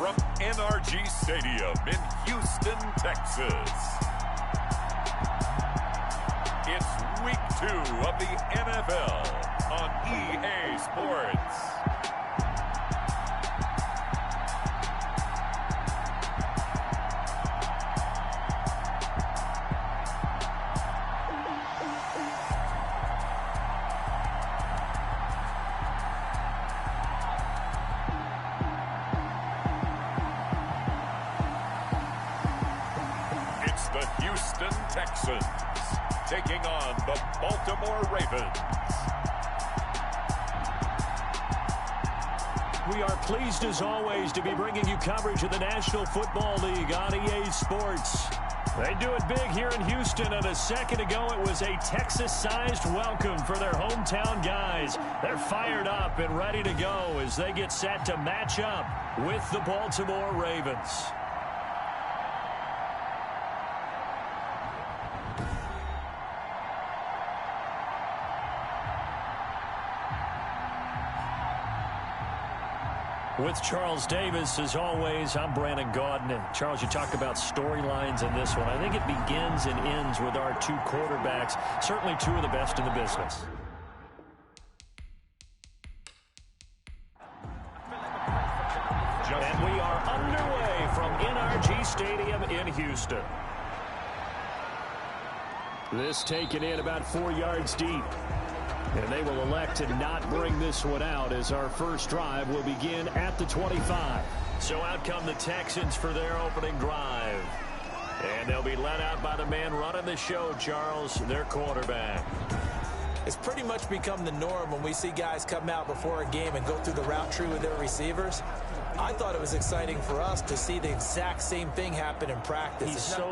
from NRG Stadium in Houston, Texas. It's week 2 of the NFL on EA Sports. The Houston Texans taking on the Baltimore Ravens. We are pleased as always to be bringing you coverage of the National Football League on EA Sports. They do it big here in Houston, and a second ago it was a Texas-sized welcome for their hometown guys. They're fired up and ready to go as they get set to match up with the Baltimore Ravens. With Charles Davis, as always, I'm Brandon Gaudin. And Charles, you talk about storylines in this one. I think it begins and ends with our two quarterbacks, certainly two of the best in the business. And we are underway from NRG Stadium in Houston. This taken in about 4 yards deep. And they will elect to not bring this one out as our first drive will begin at the 25. So out come the Texans for their opening drive. And they'll be led out by the man running the show, Charles, their quarterback. It's pretty much become the norm when we see guys come out before a game and go through the route tree with their receivers. I thought it was exciting for us to see the exact same thing happen in practice.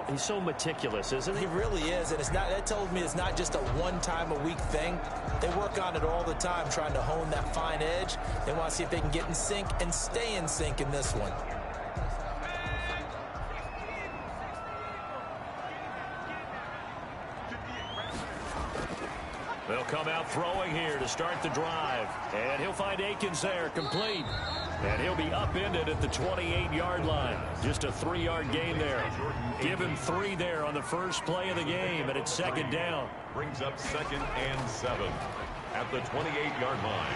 He's so meticulous, isn't he? He really is, and that tells me it's not just a one-time-a-week thing. They work on it all the time, trying to hone that fine edge. They want to see if they can get in sync and stay in sync in this one. They'll come out throwing here to start the drive. And he'll find Akins there, complete. And he'll be upended at the 28-yard line. Just a 3-yard gain there. Give him 3 there on the first play of the game, and it's second down. Brings up 2nd and 7 at the 28-yard line.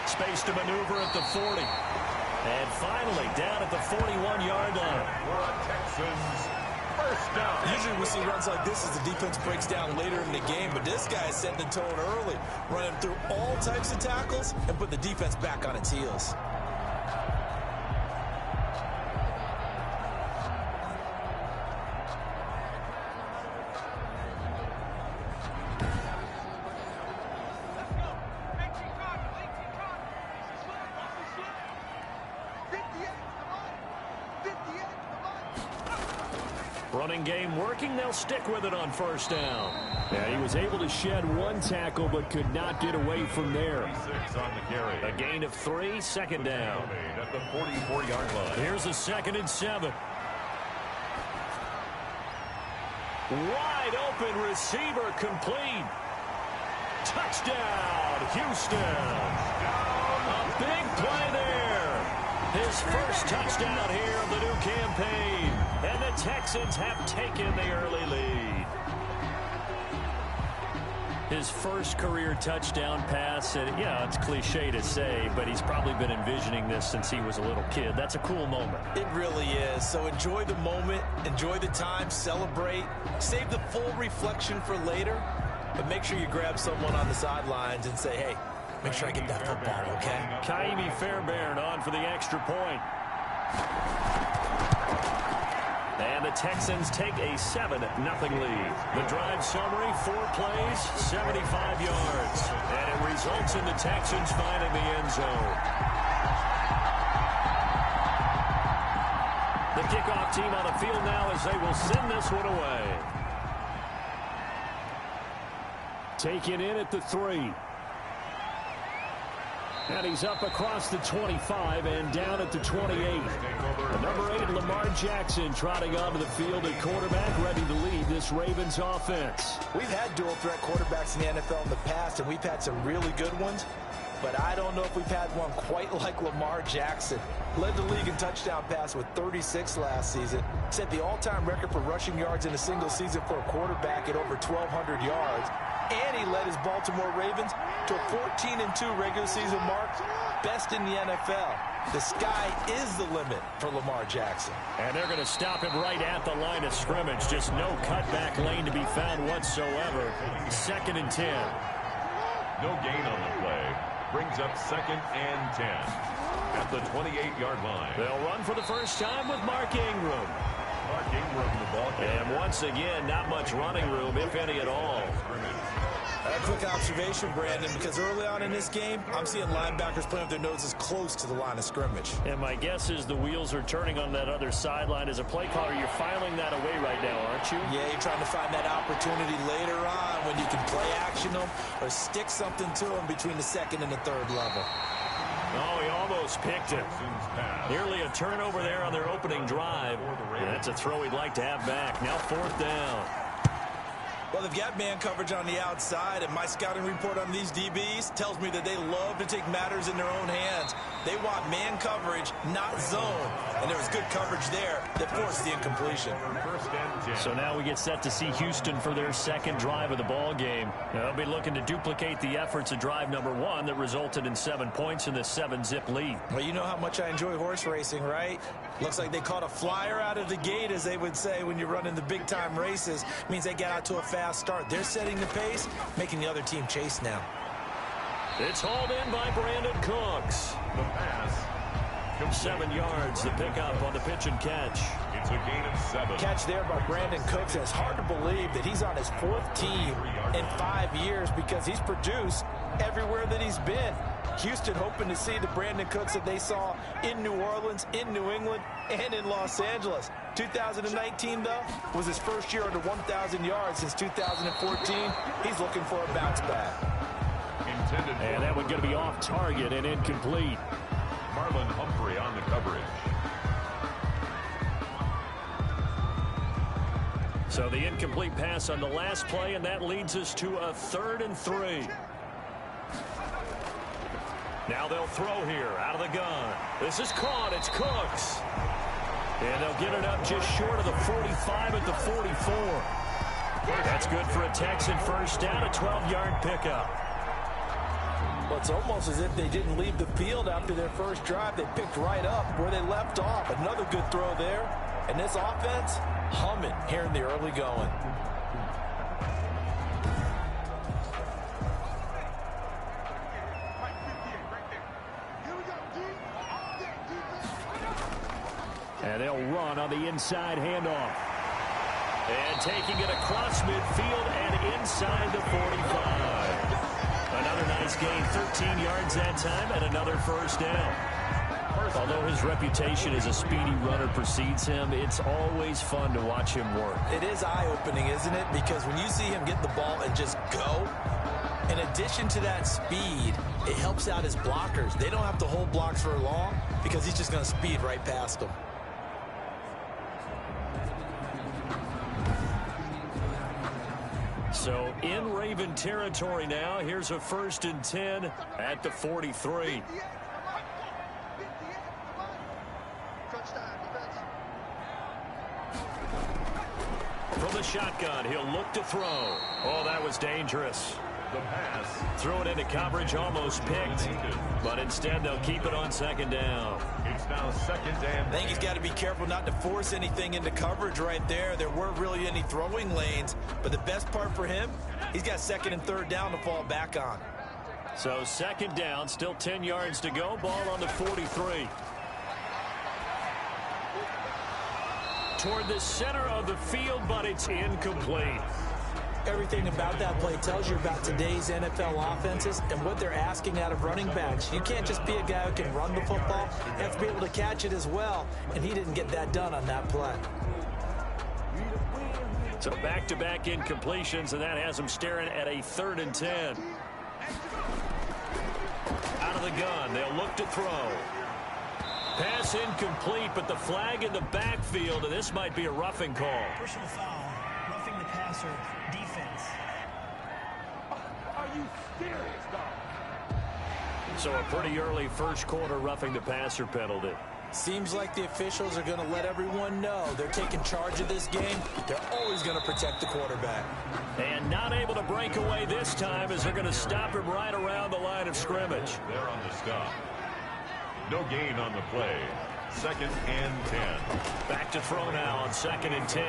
Space to maneuver at the 40. And finally down at the 41-yard line. For a Texans first down. Usually we see runs like this as the defense breaks down later in the game, but this guy is setting the tone early, running through all types of tackles and put the defense back on its heels. Running game working. They'll stick with it on first down. Yeah, he was able to shed 1 tackle but could not get away from there. On the carry. A gain of 3, second down. At the 44-yard line. Here's a 2nd and 7. Wide open receiver complete. Touchdown, Houston. A big play there. His first touchdown here of the new campaign. And the Texans have taken the early lead. His first career touchdown pass, and yeah, it's cliche to say, but he's probably been envisioning this since he was a little kid. That's a cool moment. It really is. So enjoy the moment, enjoy the time, celebrate, save the full reflection for later, but make sure you grab someone on the sidelines and say, hey, make sure I get that football, okay? Kaimi Fairbairn on for the extra point. And the Texans take a 7-0 lead. The drive summary, 4 plays, 75 yards. And it results in the Texans finding the end zone. The kickoff team on the field now as they will send this one away. Taken in at the 3. And he's up across the 25 and down at the 28. The number 8, Lamar Jackson, trotting onto the field at quarterback, ready to lead this Ravens offense. We've had dual threat quarterbacks in the NFL in the past, and we've had some really good ones. but I don't know if we've had one quite like Lamar Jackson. Led the league in touchdown pass with 36 last season. Set the all-time record for rushing yards in a single season for a quarterback at over 1,200 yards. And he led his Baltimore Ravens to a 14-2 regular season mark, best in the NFL. The sky is the limit for Lamar Jackson. And they're going to stop him right at the line of scrimmage. Just no cutback lane to be found whatsoever. 2nd and 10. No gain on the play. Brings up 2nd and 10 at the 28-yard line. They'll run for the first time with Mark Ingram. Mark Ingram, the ball game. And once again, not much running room, if any at all. A quick observation, Brandon, because early on in this game, I'm seeing linebackers playing with their noses close to the line of scrimmage. And my guess is the wheels are turning on that other sideline. As a play caller, you're filing that away right now, aren't you? Yeah, you're trying to find that opportunity later on when you can play action them or stick something to them between the 2nd and the 3rd level. Oh, he almost picked it. Nearly a turnover there on their opening drive. And that's a throw he'd like to have back. Now 4th down. Well, they've got man coverage on the outside, and my scouting report on these DBs tells me that they love to take matters in their own hands. They want man coverage, not zone. And there was good coverage there that forced the incompletion. So now we get set to see Houston for their 2nd drive of the ball game. They'll be looking to duplicate the efforts of drive number 1 that resulted in 7 points in the 7-zip lead. Well, you know how much I enjoy horse racing, right? Looks like they caught a flyer out of the gate, as they would say when you're running the big-time races. Means they get out to a fast start. They're setting the pace, making the other team chase now. It's hauled in by Brandon Cooks. The pass. 7 yards, the pickup on the pitch and catch. It's a gain of 7. Catch there by Brandon Cooks. And it's hard to believe that he's on his 4th team in 5 years because he's produced everywhere that he's been. Houston hoping to see the Brandon Cooks that they saw in New Orleans, in New England, and in Los Angeles. 2019, though, was his first year under 1,000 yards since 2014. He's looking for a bounce back. And that one going to be off target and incomplete. Marlon Humphrey on the coverage. So the incomplete pass on the last play, and that leads us to a 3rd and 3. Now they'll throw here out of the gun. This is caught. It's Cooks. And they'll get it up just short of the 45 at the 44. That's good for a Texan first down, a 12-yard pickup. Well, it's almost as if they didn't leave the field after their first drive. They picked right up where they left off. Another good throw there. And this offense, humming here in the early going. And they'll run on the inside handoff. And taking it across midfield and inside the 45. Another nice gain, 13 yards that time, and another first down. Although his reputation as a speedy runner precedes him, it's always fun to watch him work. It is eye-opening, isn't it? Because when you see him get the ball and just go, in addition to that speed, it helps out his blockers. They don't have to hold blocks for long because he's just going to speed right past them. So in Raven territory now. Here's a 1st and 10 at the 43. From the shotgun, he'll look to throw. Oh, that was dangerous. The pass. Throw it into coverage, almost picked. But instead, they'll keep it on 2nd down. It's now 2nd and I think he's got to be careful not to force anything into coverage right there. There weren't really any throwing lanes. But the best part for him, he's got 2nd and 3rd down to fall back on. So 2nd down, still 10 yards to go. Ball on the 43. Toward the center of the field, but it's incomplete. Everything about that play tells you about today's NFL offenses and what they're asking out of running backs. You can't just be a guy who can run the football. You have to be able to catch it as well, and he didn't get that done on that play. So back-to-back incompletions, and that has him staring at a 3rd and 10. Out of the gun, they'll look to throw. Pass incomplete, but the flag in the backfield, and this might be a roughing call. Personal foul, roughing the passer, defense. Are you serious, dog? So a pretty early first quarter roughing the passer penalty. Seems like the officials are going to let everyone know they're taking charge of this game. They're always going to protect the quarterback. And not able to break away this time as they're going to stop him right around the line of scrimmage. They're on the stop. No gain on the play. 2nd and 10. Back to throw now on 2nd and 10.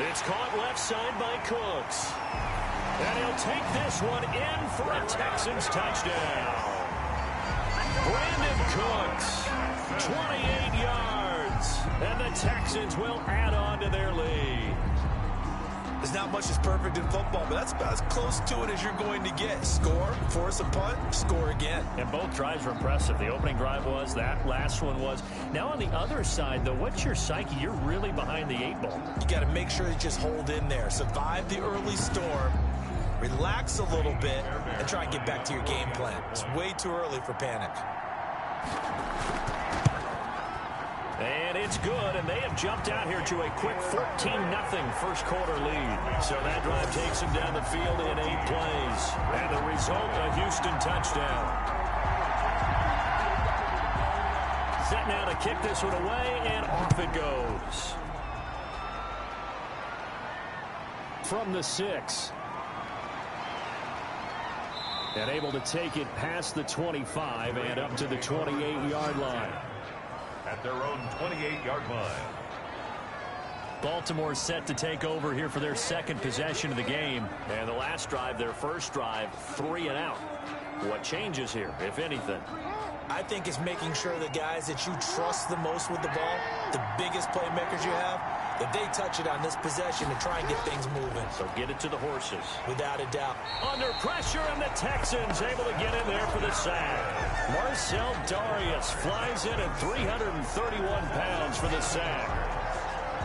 It's caught left side by Cooks. And he'll take this one in for a Texans touchdown. Brandon Cooks, 28 yards. And the Texans will add on to their lead. There's not much that's perfect in football, but that's about as close to it as you're going to get. Score, force a punt, score again. And both drives were impressive. The opening drive was, that last one was. Now on the other side, though, what's your psyche? You're really behind the 8 ball. You got to make sure you just hold in there. Survive the early storm. Relax a little bit and try and get back to your game plan. It's way too early for panic. And it's good, and they have jumped out here to a quick 14-0 first quarter lead. So that drive takes them down the field in 8 plays. And the result, a Houston touchdown. Set now to kick this one away, and off it goes. From the 6. And able to take it past the 25 and up to the 28-yard line. At their own 28-yard line. Baltimore set to take over here for their 2nd possession of the game. And the last drive, their first drive, 3 and out. What changes here, if anything? I think it's making sure the guys that you trust the most with the ball, the biggest playmakers you have, that they touch it on this possession to try and get things moving. So get it to the horses. Without a doubt. Under pressure, and the Texans able to get in there for the sack. Marcel Darius flies in at 331 pounds for the sack.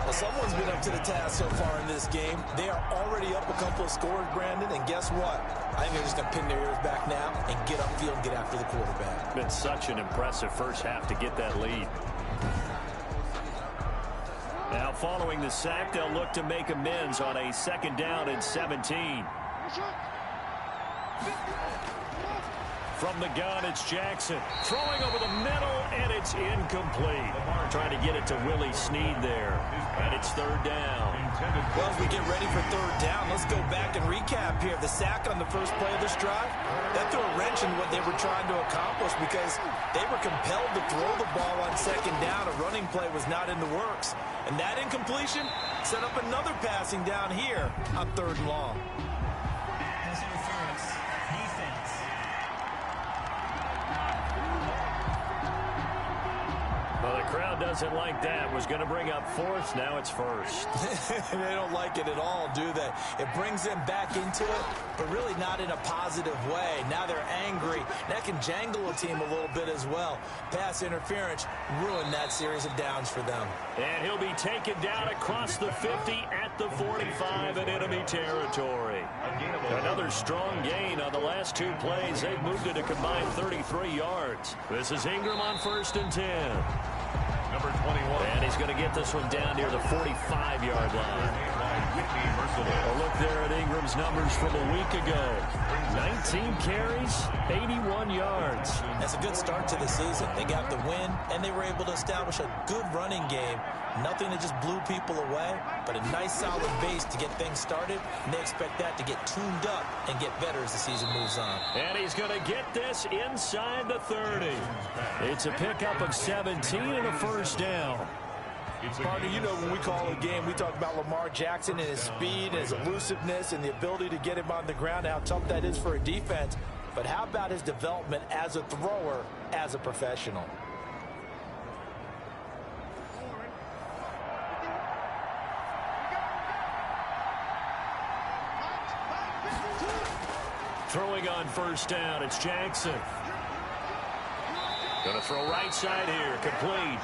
Well, someone's been up to the task so far in this game. They are already up a couple of scores, Brandon, and guess what? I think they're just going to pin their ears back now and get upfield and get after the quarterback. Been such an impressive first half to get that lead. Now following the sack, they'll look to make amends on a 2nd down and 17. From the gun, it's Jackson. Throwing over the middle, and it's incomplete. Trying to get it to Willie Snead there. And it's 3rd down. Well, as we get ready for 3rd down, let's go back and recap here. The sack on the first play of this drive, that threw a wrench in what they were trying to accomplish because they were compelled to throw the ball on 2nd down. A running play was not in the works. And that incompletion set up another passing down here on 3rd and long. Pass interference. Defense. Well, the crowd doesn't like that. Was going to bring up 4th. Now it's 1st. They don't like it at all, do they? It brings them back into it, but really not in a positive way. Now they're angry. That can jangle a team a little bit as well. Pass interference ruined that series of downs for them. And he'll be taken down across the 50 at the 45 in enemy territory. Another strong gain on the last 2 plays. They've moved it a combined 33 yards. This is Ingram on 1st and 10. Number 21. And he's going to get this one down near the 45-yard line. A look there at Ingram's numbers from a week ago. 19 carries, 81 yards. That's a good start to the season. They got the win, and they were able to establish a good running game. Nothing that just blew people away, but a nice solid base to get things started, and they expect that to get tuned up and get better as the season moves on. And he's going to get this inside the 30. It's a pickup of 17 and a 1st down. Partner, you know when we call a game, we talk about Lamar Jackson and his speed and his elusiveness and the ability to get him on the ground, how tough that is for a defense. But how about his development as a thrower, as a professional? Throwing on 1st down, it's Jackson. Going to throw right side here, complete.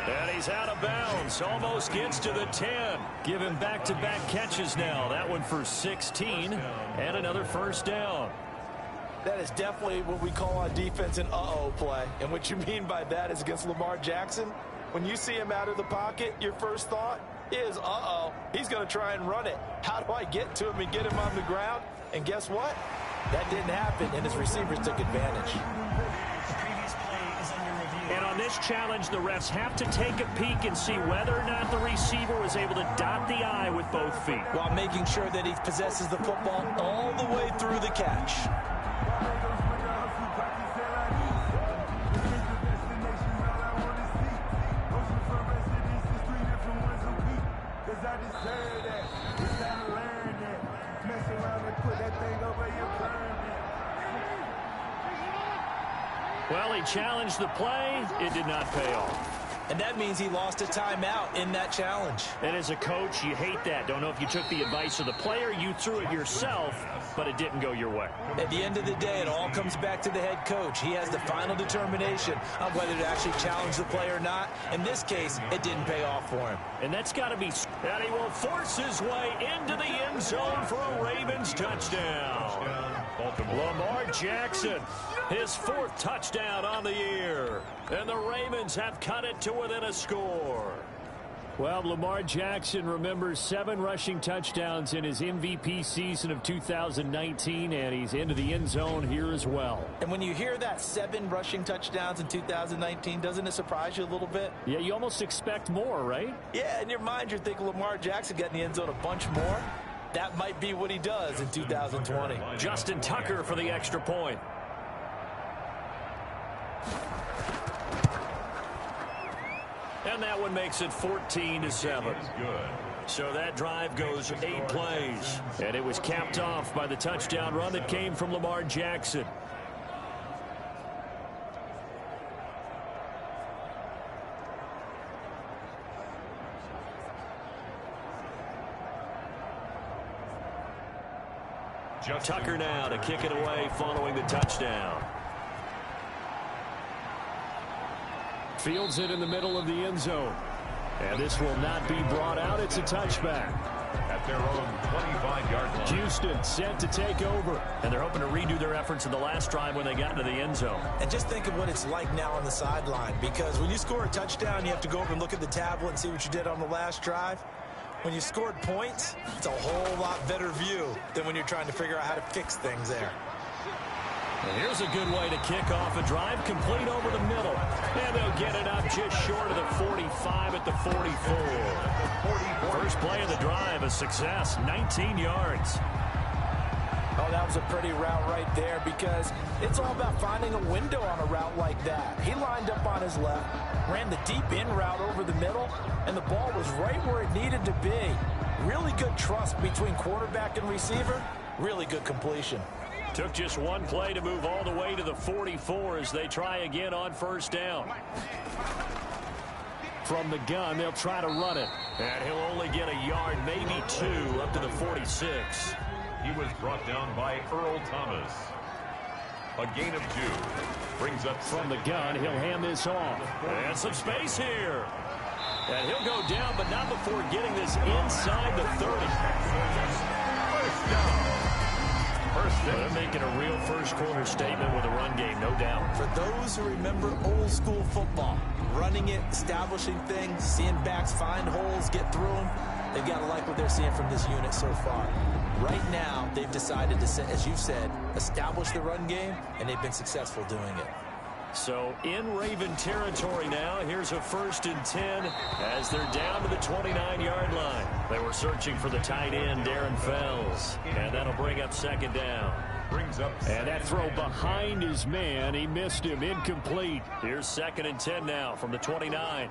And he's out of bounds, almost gets to the 10. Give him back-to-back catches now. That one for 16, and another 1st down. That is definitely what we call on defense an uh-oh play. And what you mean by that is against Lamar Jackson, when you see him out of the pocket, your first thought is, uh-oh, he's going to try and run it. How do I get to him and get him on the ground? And guess what? That didn't happen, and his receivers took advantage. The previous play is under review. And on this challenge, the refs have to take a peek and see whether or not the receiver was able to dot the I with both feet, while making sure that he possesses the football all the way through the catch. Well, he challenged the play. It did not pay off. And that means he lost a timeout in that challenge. And as a coach, you hate that. Don't know if you took the advice of the player, you threw it yourself, but it didn't go your way. At the end of the day, it all comes back to the head coach. He has the final determination on whether to actually challenge the play or not. In this case, it didn't pay off for him. And that's got to be... And he will force his way into the end zone for a Ravens touchdown. Lamar Jackson, his 4th touchdown on the year. And the Ravens have cut it to within a score. Well, Lamar Jackson remembers 7 rushing touchdowns in his MVP season of 2019, and he's into the end zone here as well. And when you hear that 7 rushing touchdowns in 2019, doesn't it surprise you a little bit? Yeah, you almost expect more, right? Yeah, in your mind, you're thinking Lamar Jackson got in the end zone a bunch more. That might be what he does in 2020. Justin Tucker for the extra point. And that one makes it 14-7. So that drive goes 8 plays. And it was capped off by the touchdown run that came from Lamar Jackson. Tucker now to kick it away following the touchdown. Fields it in the middle of the end zone. And this will not be brought out. It's a touchback. At their own 25-yard line. Houston set to take over. And they're hoping to redo their efforts in the last drive when they got into the end zone. And just think of what it's like now on the sideline. Because when you score a touchdown, you have to go over and look at the tablet and see what you did on the last drive. When you scored points, it's a whole lot better view than when you're trying to figure out how to fix things there. And here's a good way to kick off a drive, complete over the middle. And they'll get it up just short of the 45 at the 44. First play of the drive, a success, 19 yards. Oh, that was a pretty route right there because it's all about finding a window on a route like that. He lined up on his left, ran the deep in route over the middle, and the ball was right where it needed to be. Really good trust between quarterback and receiver. Really good completion. Took just one play to move all the way to the 44 as they try again on first down. From the gun, they'll try to run it. And he'll only get a yard, maybe 2, up to the 46. He was brought down by Earl Thomas. A gain of 2. Brings up from the gun. He'll hand this off. And some space here. And he'll go down, but not before getting this inside the 30. First down. They're making a real first-quarter statement with a run game, no doubt. For those who remember old-school football, running it, establishing things, seeing backs find holes, get through them, they've got to like what they're seeing from this unit so far. Right now, they've decided to, as you've said, establish the run game, and they've been successful doing it. So in Raven territory now, here's a 1st and 10 as they're down to the 29-yard line. They were searching for the tight end, Darren Fells, and that'll bring up 2nd down. And that throw behind his man, he missed him, incomplete. Here's 2nd and 10 now from the 29.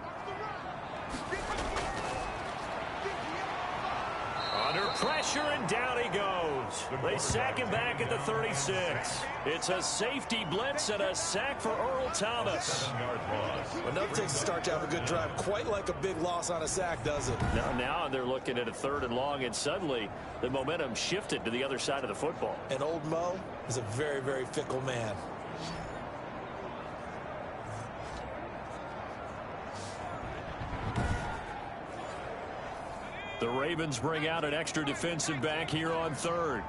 Under pressure, and down he goes. They sack him back at the 36. It's a safety blitz and a sack for Earl Thomas. Well, nothing takes a start to have a good drive quite like a big loss on a sack, does it? Now they're looking at a 3rd and long, and suddenly the momentum shifted to the other side of the football. And old Mo is a very, very fickle man. The Ravens bring out an extra defensive back here on 3rd.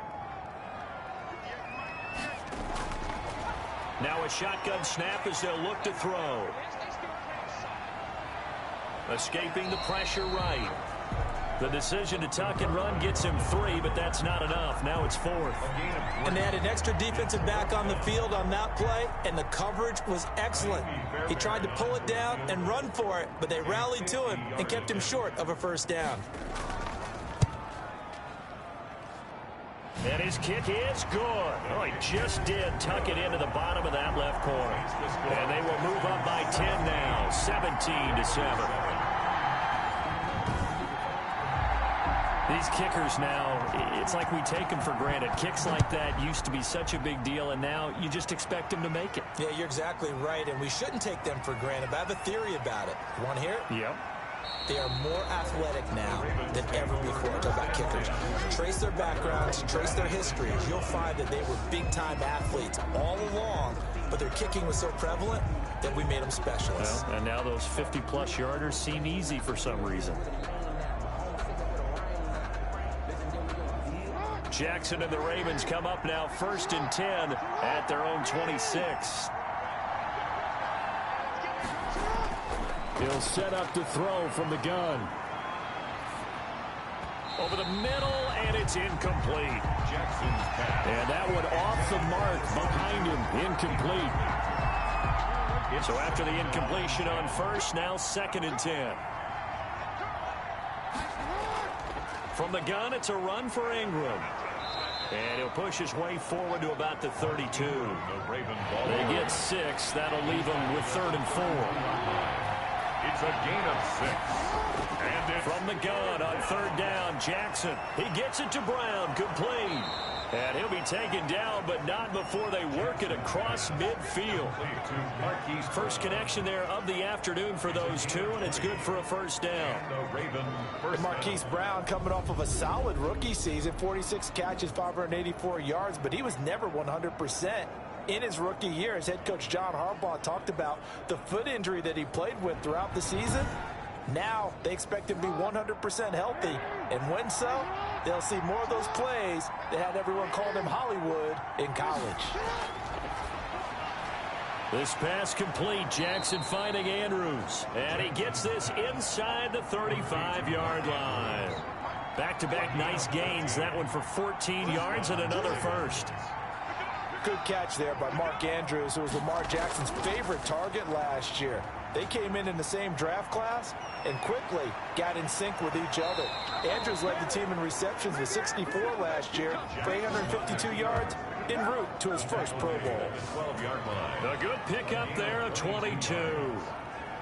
Now a shotgun snap as they'll look to throw. Escaping the pressure right. The decision to tuck and run gets him 3, but that's not enough. Now it's 4th. And they had an extra defensive back on the field on that play, and the coverage was excellent. He tried to pull it down and run for it, but they rallied to him and kept him short of a first down. And his kick is good. Oh, he just did tuck it into the bottom of that left corner. And they will move up by 10 now, 17-7. These kickers now, it's like we take them for granted. Kicks like that used to be such a big deal, and now you just expect them to make it. Yeah, you're exactly right, and we shouldn't take them for granted. But I have a theory about it. You want to hear it? Yep. They are more athletic now than ever before. Talk about kickers. Trace their backgrounds, trace their histories. You'll find that they were big-time athletes all along, but their kicking was so prevalent that we made them specialists. Well, and now those 50-plus yarders seem easy for some reason. Jackson and the Ravens come up now 1st and 10 at their own 26. He'll set up to throw from the gun. Over the middle, and it's incomplete. Jackson's pass. And that one off the mark behind him, incomplete. So after the incompletion on first, now 2nd and 10. From the gun, it's a run for Ingram. And he'll push his way forward to about the 32. They get 6. That'll leave them with 3rd and 4. It's a gain of 6. And it's from the gun on 3rd down, Jackson. He gets it to Brown, complete. And he'll be taken down, but not before they work it across midfield. First connection there of the afternoon for those two, and it's good for a first down. And Marquise Brown coming off of a solid rookie season, 46 catches, 584 yards, but he was never 100%. In his rookie year, as head coach John Harbaugh talked about the foot injury that he played with throughout the season. Now they expect him to be 100% healthy, and when so, they'll see more of those plays that had everyone calling him Hollywood in college. This pass complete. Jackson finding Andrews, and he gets this inside the 35-yard line. Back-to-back nice gains. That one for 14 yards and another first. Good catch there by Mark Andrews, who was Lamar Jackson's favorite target last year. They came in the same draft class and quickly got in sync with each other. Andrews led the team in receptions with 64 last year for 852 yards en route to his first Pro Bowl. A good pickup there, a 22.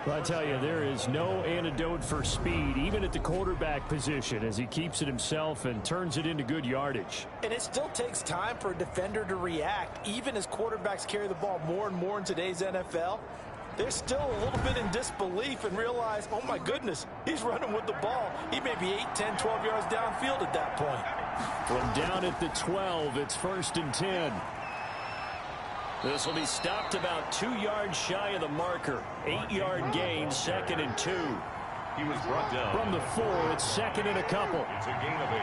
Well, I tell you, there is no antidote for speed, even at the quarterback position, as he keeps it himself and turns it into good yardage. And it still takes time for a defender to react, even as quarterbacks carry the ball more and more in today's NFL. They're still a little bit in disbelief and realize, oh my goodness, he's running with the ball. He may be 8, 10, 12 yards downfield at that point. From down at the 12, it's 1st and 10. This will be stopped about 2 yards shy of the marker. 8-yard gain, 2nd and 2. He was brought down. From the 4, it's 2nd and a couple. It's a gain of 8.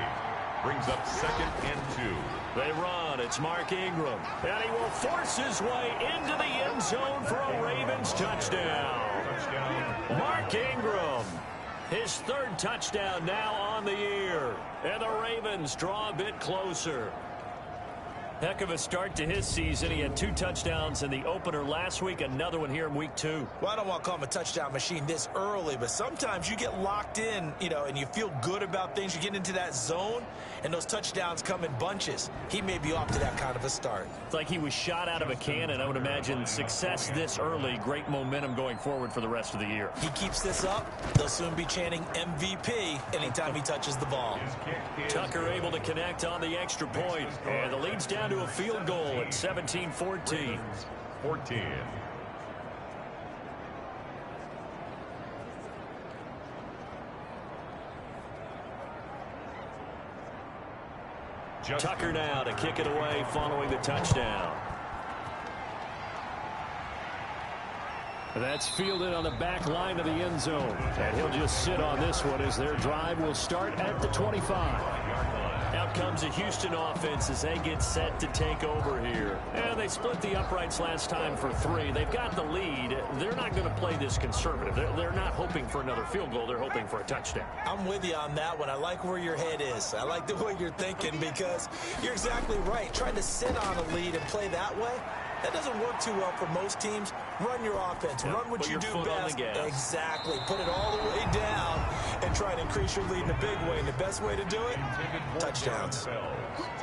Brings up 2nd and 2. They run. It's Mark Ingram. And he will force his way into the end zone for a Ravens touchdown. Mark Ingram. His 3rd touchdown now on the year. And the Ravens draw a bit closer. Heck of a start to his season. He had 2 touchdowns in the opener last week, another one here in week 2. Well, I don't want to call him a touchdown machine this early, but sometimes you get locked in, and you feel good about things. You get into that zone, and those touchdowns come in bunches. He may be off to that kind of a start. It's like he was shot out of a cannon. I would imagine success this early, great momentum going forward for the rest of the year. He keeps this up, they'll soon be chanting MVP anytime he touches the ball. Tucker able to connect on the extra point, and the lead's down to a field goal at 17-14. 14. Tucker now to kick it away following the touchdown. That's fielded on the back line of the end zone. And he'll just sit on this one as their drive will start at the 25. Now out comes a Houston offense as they get set to take over here. And they split the uprights last time for 3. They've got the lead. They're not going to play this conservative. They're not hoping for another field goal. They're hoping for a touchdown. I'm with you on that one. I like where your head is. I like the way you're thinking because you're exactly right. Trying to sit on a lead and play that way, that doesn't work too well for most teams. Run your offense. Run what you do best. Exactly. Put it all the way down and try to increase your lead in a big way. And the best way to do it, touchdowns.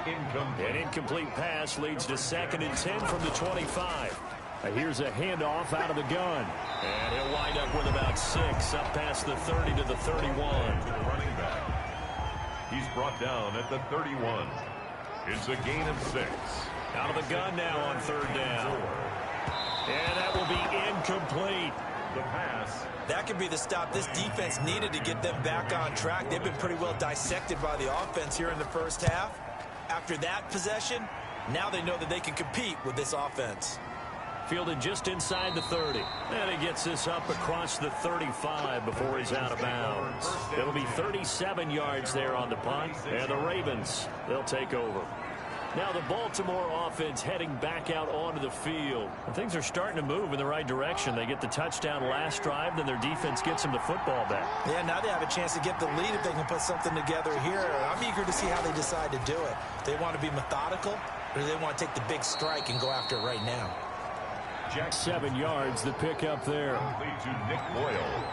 An incomplete pass leads to 2nd and 10 from the 25. Here's a handoff out of the gun. And he'll wind up with about 6 up past the 30 to the 31. Running back. He's brought down at the 31. It's a gain of 6. Out of the gun now on 3rd down. And that will be incomplete. The pass. That could be the stop this defense needed to get them back on track. They've been pretty well dissected by the offense here in the first half. After that possession, now they know that they can compete with this offense. Fielded just inside the 30. And he gets this up across the 35 before he's out of bounds. It'll be 37 yards there on the punt. And the Ravens, they'll take over. Now the Baltimore offense heading back out onto the field. And things are starting to move in the right direction. They get the touchdown last drive, then their defense gets them the football back. Yeah, now they have a chance to get the lead if they can put something together here. I'm eager to see how they decide to do it. Do they want to be methodical, or do they want to take the big strike and go after it right now? 7 yards, the pickup there. Complete to Nick Boyle.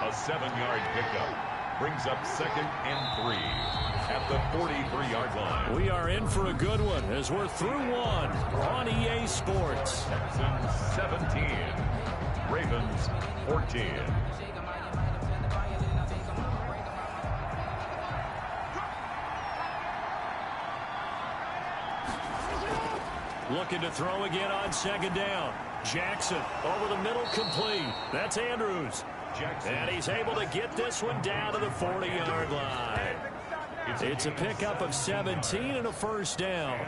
A 7-yard pickup. Brings up 2nd and 3 at the 43-yard line. We are in for a good one as we're through 1 on EA Sports. Texans 17. Ravens 14. Looking to throw again on 2nd down. Jackson over the middle, complete. That's Andrews. Jackson. And he's able to get this one down to the 40-yard line. It's a pickup of 17 and a 1st down.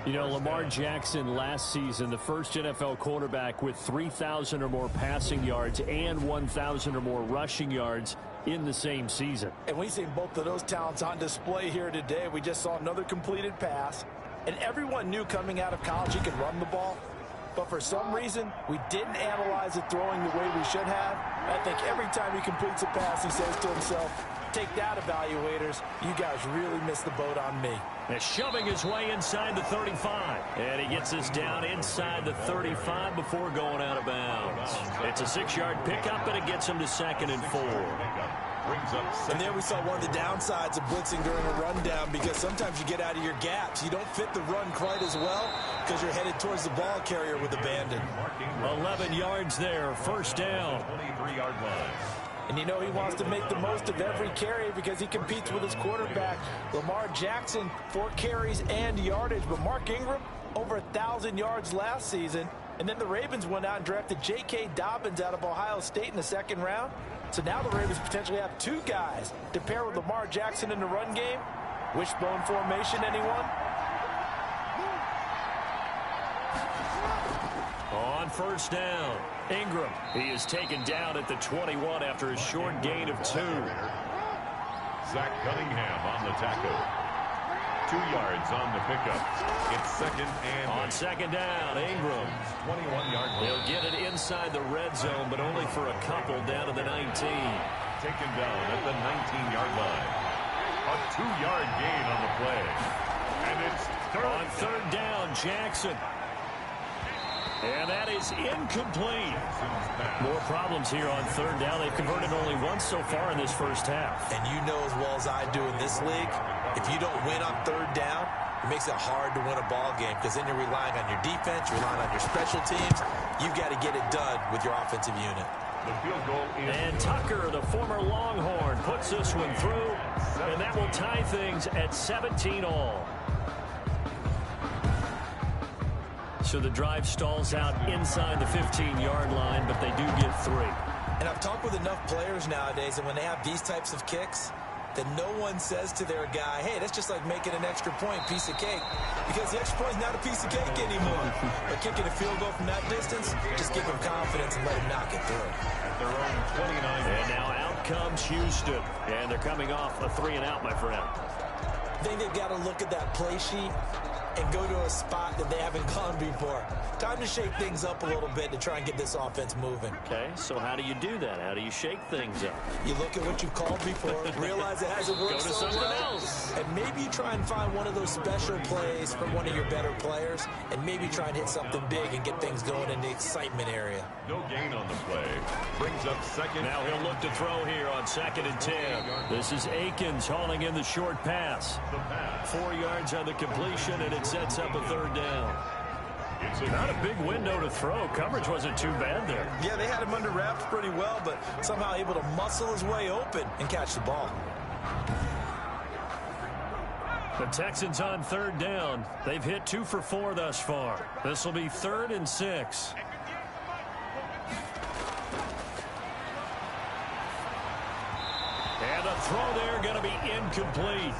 You know, Lamar Jackson last season, the first NFL quarterback with 3,000 or more passing yards and 1,000 or more rushing yards in the same season. And we've seen both of those talents on display here today. We just saw another completed pass. And everyone knew coming out of college he could run the ball. But for some reason, we didn't analyze it throwing the way we should have. I think every time he completes a pass, he says to himself, take that, evaluators. You guys really missed the boat on me. And shoving his way inside the 35. And he gets us down inside the 35 before going out of bounds. It's a 6-yard pickup, and it gets him to 2nd and 4. And there we saw one of the downsides of blitzing during a rundown, because sometimes you get out of your gaps. You don't fit the run quite as well because you're headed towards the ball carrier with abandon. 11 yards there, 1st down. 23-yard line. And you know he wants to make the most of every carry because he competes with his quarterback. Lamar Jackson, 4 carries and yardage. But Mark Ingram, over 1,000 yards last season. And then the Ravens went out and drafted J.K. Dobbins out of Ohio State in the 2nd round. So now the Ravens potentially have 2 guys to pair with Lamar Jackson in the run game. Wishbone formation, anyone? On 1st down, Ingram. He is taken down at the 21 after a short gain of 2. Zach Cunningham on the tackle. 2 yards on the pickup. It's 2nd and... On 2nd down, Ingram. 21-yard line. They'll get it inside the red zone, but only for a couple down to the 19. Taken down at the 19-yard line. A 2-yard gain on the play. And it's on 3rd down, Jackson. And that is incomplete. More problems here on 3rd down. They've converted only once so far in this first half. And you know as well as I do in this league, if you don't win on 3rd down, it makes it hard to win a ball game because then you're relying on your defense, you're relying on your special teams. You've got to get it done with your offensive unit. The field goal is... And Tucker, the former Longhorn, puts this one through, and that will tie things at 17 all. So the drive stalls out inside the 15-yard line, but they do get 3. And I've talked with enough players nowadays, and when they have these types of kicks, that no one says to their guy, hey, that's just like making an extra point, piece of cake. Because the extra point is not a piece of cake anymore. But kicking a field goal from that distance, just give him confidence and let him knock it through. At their own 29. And now out comes Houston. And they're coming off a 3-and-out, my friend. I think they've got to look at that play sheet and go to a spot that they haven't gone before. Time to shake things up a little bit to try and get this offense moving. Okay, so how do you do that? How do you shake things up? You look at what you've called before, realize it hasn't worked Go to so something well, else. and maybe you try and find one of those special plays from one of your better players, and maybe try and hit something big and get things going in the excitement area. No gain on the play. Brings up second. Now he'll look to throw here on 2nd and 10. This is Akins hauling in the short pass. 4 yards on the completion, and it sets up a 3rd down. Not a big window to throw. Coverage wasn't too bad there. Yeah, they had him under wraps pretty well, but somehow able to muscle his way open and catch the ball. The Texans on 3rd down. They've hit 2 for 4 thus far. This will be 3rd and 6. And the throw there going to be incomplete.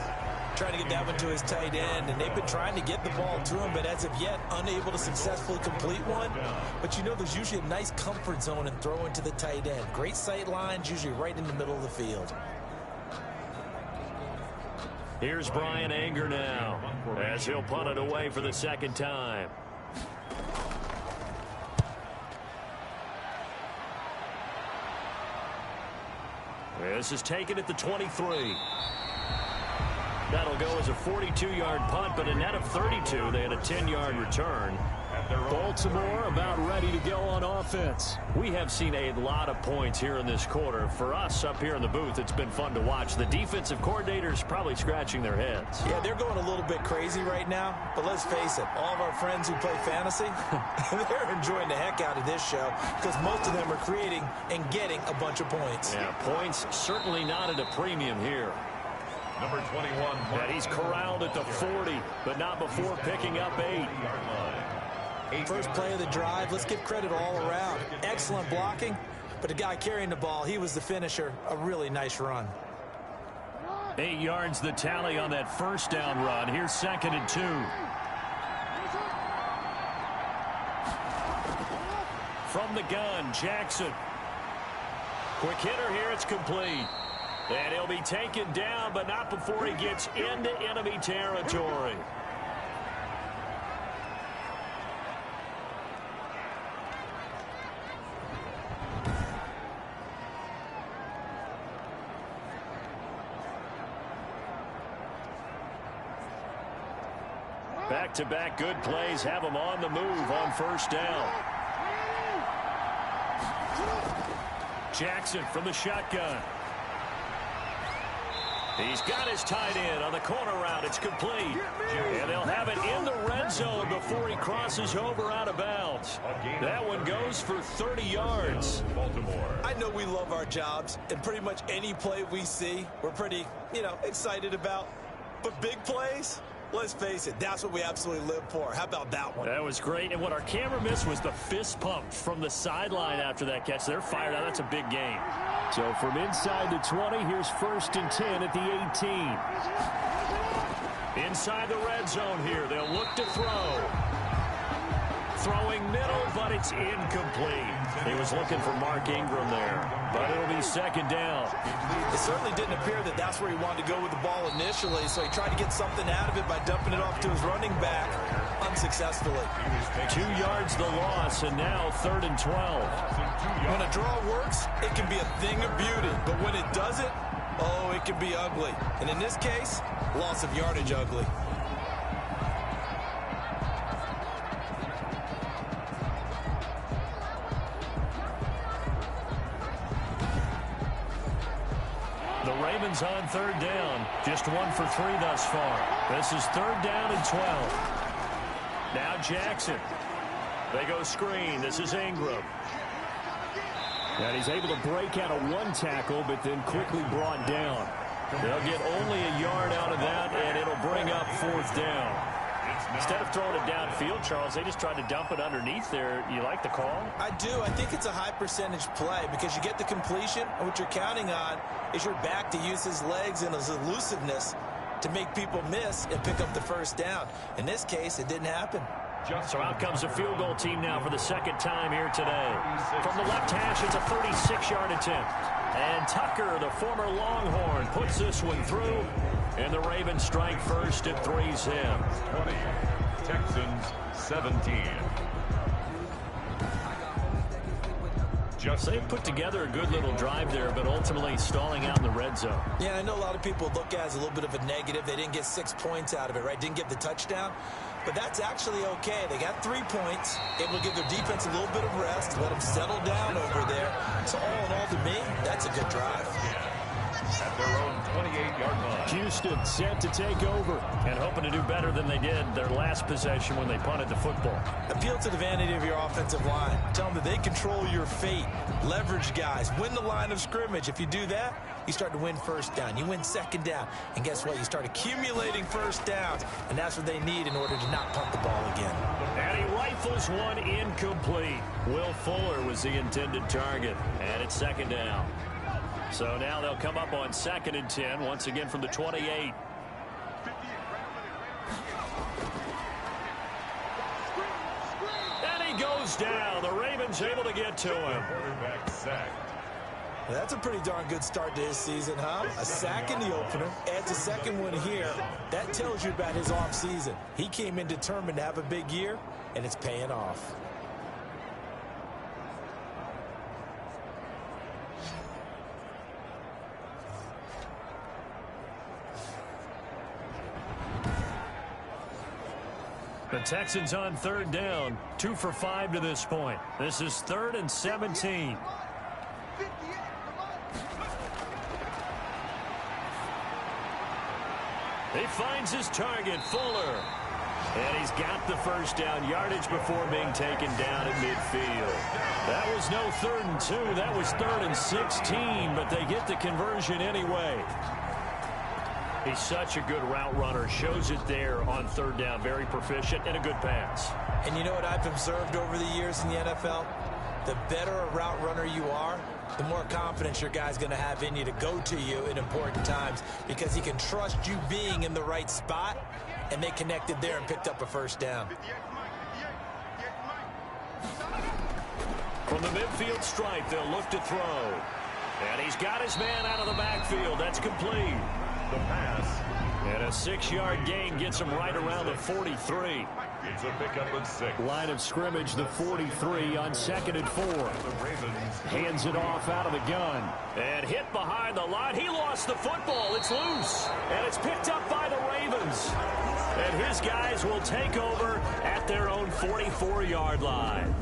Trying to get that one to his tight end, and they've been trying to get the ball to him, but as of yet, unable to successfully complete one. But you know there's usually a nice comfort zone in throwing to the tight end. Great sight lines, usually right in the middle of the field. Here's Brian Anger now, as he'll punt it away for the 2nd time. This is taken at the 23. That'll go as a 42-yard punt, but a net of 32. They had a 10-yard return. Baltimore about ready to go on offense. We have seen a lot of points here in this quarter. For us up here in the booth, it's been fun to watch. The defensive coordinators probably scratching their heads. Yeah, they're going a little bit crazy right now, but let's face it, all of our friends who play fantasy, they're enjoying the heck out of this show because most of them are creating and getting a bunch of points. Yeah, points certainly not at a premium here. Number 21. And he's corralled at the 40, but not before picking up 8. First play of the drive, let's give credit all around. Excellent blocking, but the guy carrying the ball, he was the finisher. A really nice run. 8 yards the tally on that 1st down run. Here's 2nd and 2. From the gun, Jackson. Quick hitter here, it's complete. And he'll be taken down, but not before he gets into enemy territory. Back-to-back good plays have him on the move on 1st down. Jackson from the shotgun. He's got his tight end on the corner route. It's complete. And they'll have it in the red zone before he crosses over out of bounds. That one goes for 30 yards. Baltimore. I know we love our jobs, and pretty much any play we see, we're pretty, excited about. But big plays, let's face it, that's what we absolutely live for. How about that one? That was great. And what our camera missed was the fist pump from the sideline after that catch. They're fired out. That's a big game. So from inside the 20, here's 1st and 10 at the 18. Inside the red zone here. They'll look to throw. Throwing middle, but it's incomplete. He was looking for Mark Ingram there, but it'll be 2nd down. It certainly didn't appear that that's where he wanted to go with the ball initially, so he tried to get something out of it by dumping it off to his running back unsuccessfully. 2 yards the loss, and now 3rd and 12. When a draw works, it can be a thing of beauty, but when it doesn't, oh, it can be ugly. And in this case, loss of yardage ugly. The Ravens on 3rd down. Just 1 for 3 thus far. This is 3rd down and 12. Now Jackson. They go screen. This is Ingram. And he's able to break out of 1 tackle, but then quickly brought down. They'll get only a yard out of that, and it'll bring up 4th down. Instead of throwing it downfield, Charles, they just tried to dump it underneath there. You like the call? I do. I think it's a high percentage play because you get the completion, and what you're counting on is your back to use his legs and his elusiveness to make people miss and pick up the 1st down. In this case, it didn't happen. So out comes the field goal team now for the 2nd time here today. From the left hash, it's a 36-yard attempt. And Tucker, the former Longhorn, puts this one through. And the Ravens strike first at 3's him. 20. Texans 17. They put together a good little drive there, but ultimately stalling out in the red zone. Yeah, I know a lot of people look at it as a little bit of a negative. They didn't get 6 points out of it, right? Didn't get the touchdown. But that's actually okay. They got 3 points, able to give their defense a little bit of rest, let them settle down over there. So all in all, to me, that's a good drive. At their own 28-yard line. Houston set to take over and hoping to do better than they did their last possession when they punted the football. Appeal to the vanity of your offensive line. Tell them that they control your fate. Leverage guys. Win the line of scrimmage. If you do that, you start to win first down. You win second down. And guess what? You start accumulating first downs. And that's what they need in order to not punt the ball again. And he rifles one incomplete. Will Fuller was the intended target. And it's second down. So now they'll come up on 2nd and 10, once again from the 28. And he goes down. The Ravens able to get to him. Quarterback sacked. That's a pretty darn good start to his season, huh? A sack in the opener, adds a second one here. That tells you about his offseason. He came in determined to have a big year, and it's paying off. The Texans on 3rd down, 2 for 5 to this point. This is 3rd and 17. He finds his target, Fuller. And he's got the first down yardage before being taken down at midfield. That was no 3rd and 2. That was 3rd and 16, but they get the conversion anyway. He's such a good route runner. Shows it there on 3rd down. Very proficient and a good pass. And you know what I've observed over the years in the NFL? The better a route runner you are, the more confidence your guy's going to have in you to go to you in important times because he can trust you being in the right spot, and they connected there and picked up a first down. From the midfield stripe, they'll look to throw. And he's got his man out of the backfield. That's complete. The pass. And a 6-yard gain gets him right around the 43. It's a pickup of 6. Line of scrimmage, the 43 on 2nd and 4. The Ravens Hands it off out of the gun. And hit behind the line. He lost the football. It's loose. And it's picked up by the Ravens. And his guys will take over at their own 44-yard line.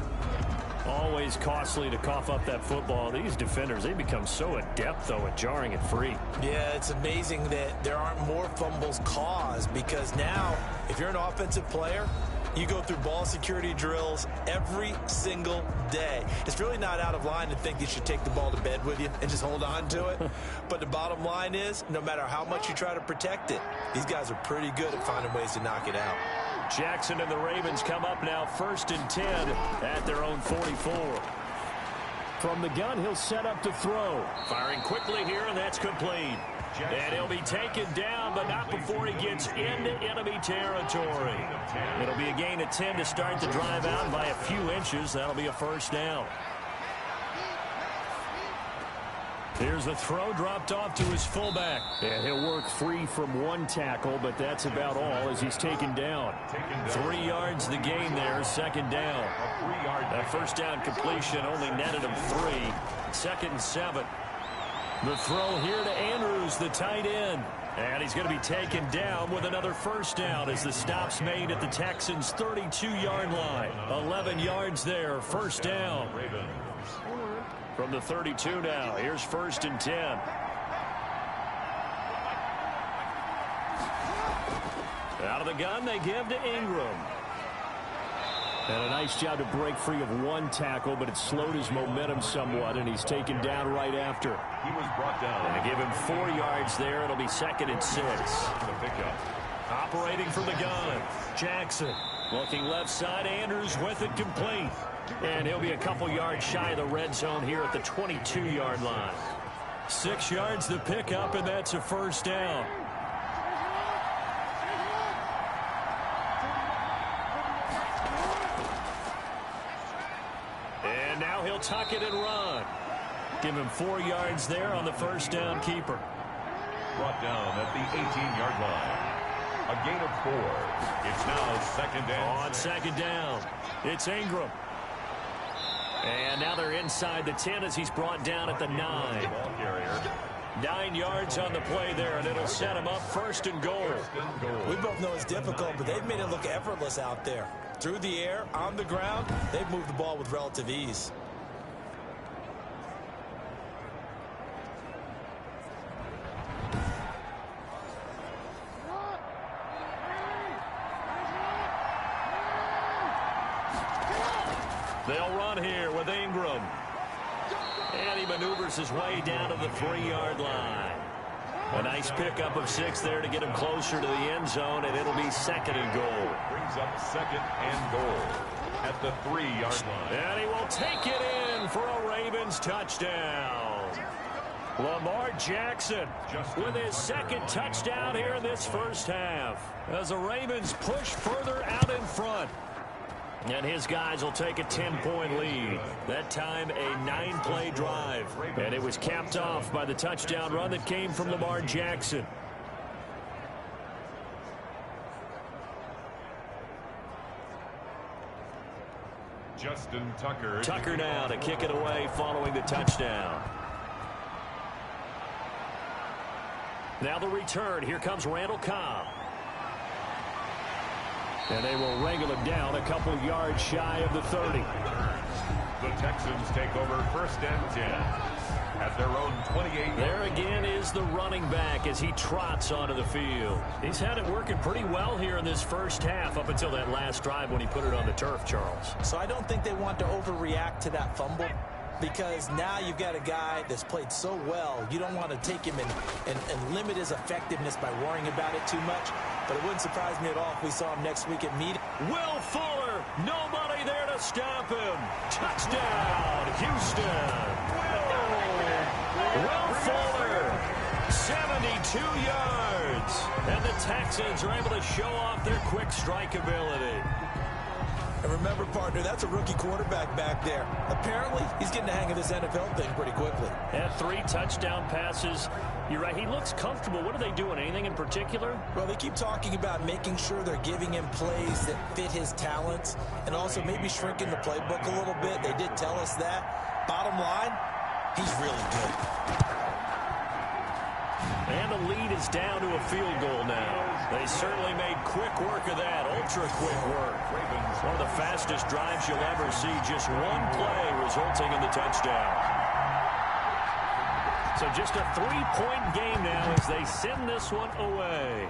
Always costly to cough up that football. These defenders, they become so adept, though, at jarring it free. Yeah, it's amazing that there aren't more fumbles caused because now, if you're an offensive player, you go through ball security drills every single day. It's really not out of line to think you should take the ball to bed with you and just hold on to it. But the bottom line is, no matter how much you try to protect it, these guys are pretty good at finding ways to knock it out. Jackson and the Ravens come up now 1st and 10 at their own 44. From the gun, he'll set up to throw. Firing quickly here, and that's complete. And he'll be taken down, but not before he gets into enemy territory. It'll be a gain of 10 to start the drive out by a few inches. That'll be a first down. Here's a throw dropped off to his fullback. And he'll work free from one tackle, but that's about all as he's taken down. 3 yards the gain there, 2nd down. That first down completion only netted him 3. 2nd and 7. The throw here to Andrews, the tight end. And he's going to be taken down with another first down as the stop's made at the Texans' 32-yard line. 11 yards there, first down. From the 32 now, here's 1st and 10. Out of the gun, they give to Ingram. And a nice job to break free of one tackle, but it slowed his momentum somewhat, and he's taken down right after. He was brought down. And to give him 4 yards there, it'll be 2nd and 6. The pickup. Operating from the gun, Jackson. Looking left side, Andrews with it complete. And he'll be a couple yards shy of the red zone here at the 22-yard line. 6 yards the pickup, and that's a first down. And now he'll tuck it and run. Give him 4 yards there on the first down keeper. Brought down at the 18-yard line. A gain of 4. It's now second down. On second down, it's Ingram. And now they're inside the 10 as he's brought down at the 9. 9 yards on the play there, and it'll set him up first and goal. We both know it's difficult, but they've made it look effortless out there. Through the air, on the ground, they've moved the ball with relative ease. They'll run here with Ingram. And he maneuvers his way down to the 3-yard line. A nice pickup of 6 there to get him closer to the end zone, and it'll be second and goal. Brings up second and goal at the 3-yard line. And he will take it in for a Ravens touchdown. Lamar Jackson with his second touchdown here in this first half, as the Ravens push further out in front. And his guys will take a 10-point lead. That time a 9-play drive. And it was capped off by the touchdown run that came from Lamar Jackson. Justin Tucker. Tucker now to kick it away following the touchdown. Now the return. Here comes Randall Cobb. And they will wrangle him down a couple yards shy of the 30. The Texans take over first and 10 at their own 28. There again is the running back as he trots onto the field. He's had it working pretty well here in this first half up until that last drive when he put it on the turf, Charles. So I don't think they want to overreact to that fumble, because now you've got a guy that's played so well. You don't want to take him and limit his effectiveness by worrying about it too much. But it wouldn't surprise me at all if we saw him next week at meet. Will Fuller, nobody there to stop him. Touchdown, Houston. Will Fuller, 72 yards. And the Texans are able to show off their quick strike ability. And remember, partner, that's a rookie quarterback back there. Apparently, he's getting the hang of this NFL thing pretty quickly. Had 3 touchdown passes. You're right, he looks comfortable. What are they doing? Anything in particular? Well, they keep talking about making sure they're giving him plays that fit his talents and also maybe shrinking the playbook a little bit. They did tell us that. Bottom line, he's really good. And the lead is down to a field goal now. They certainly made quick work of that, ultra-quick work. One of the fastest drives you'll ever see, just one play resulting in the touchdown. So just a 3-point game now as they send this one away.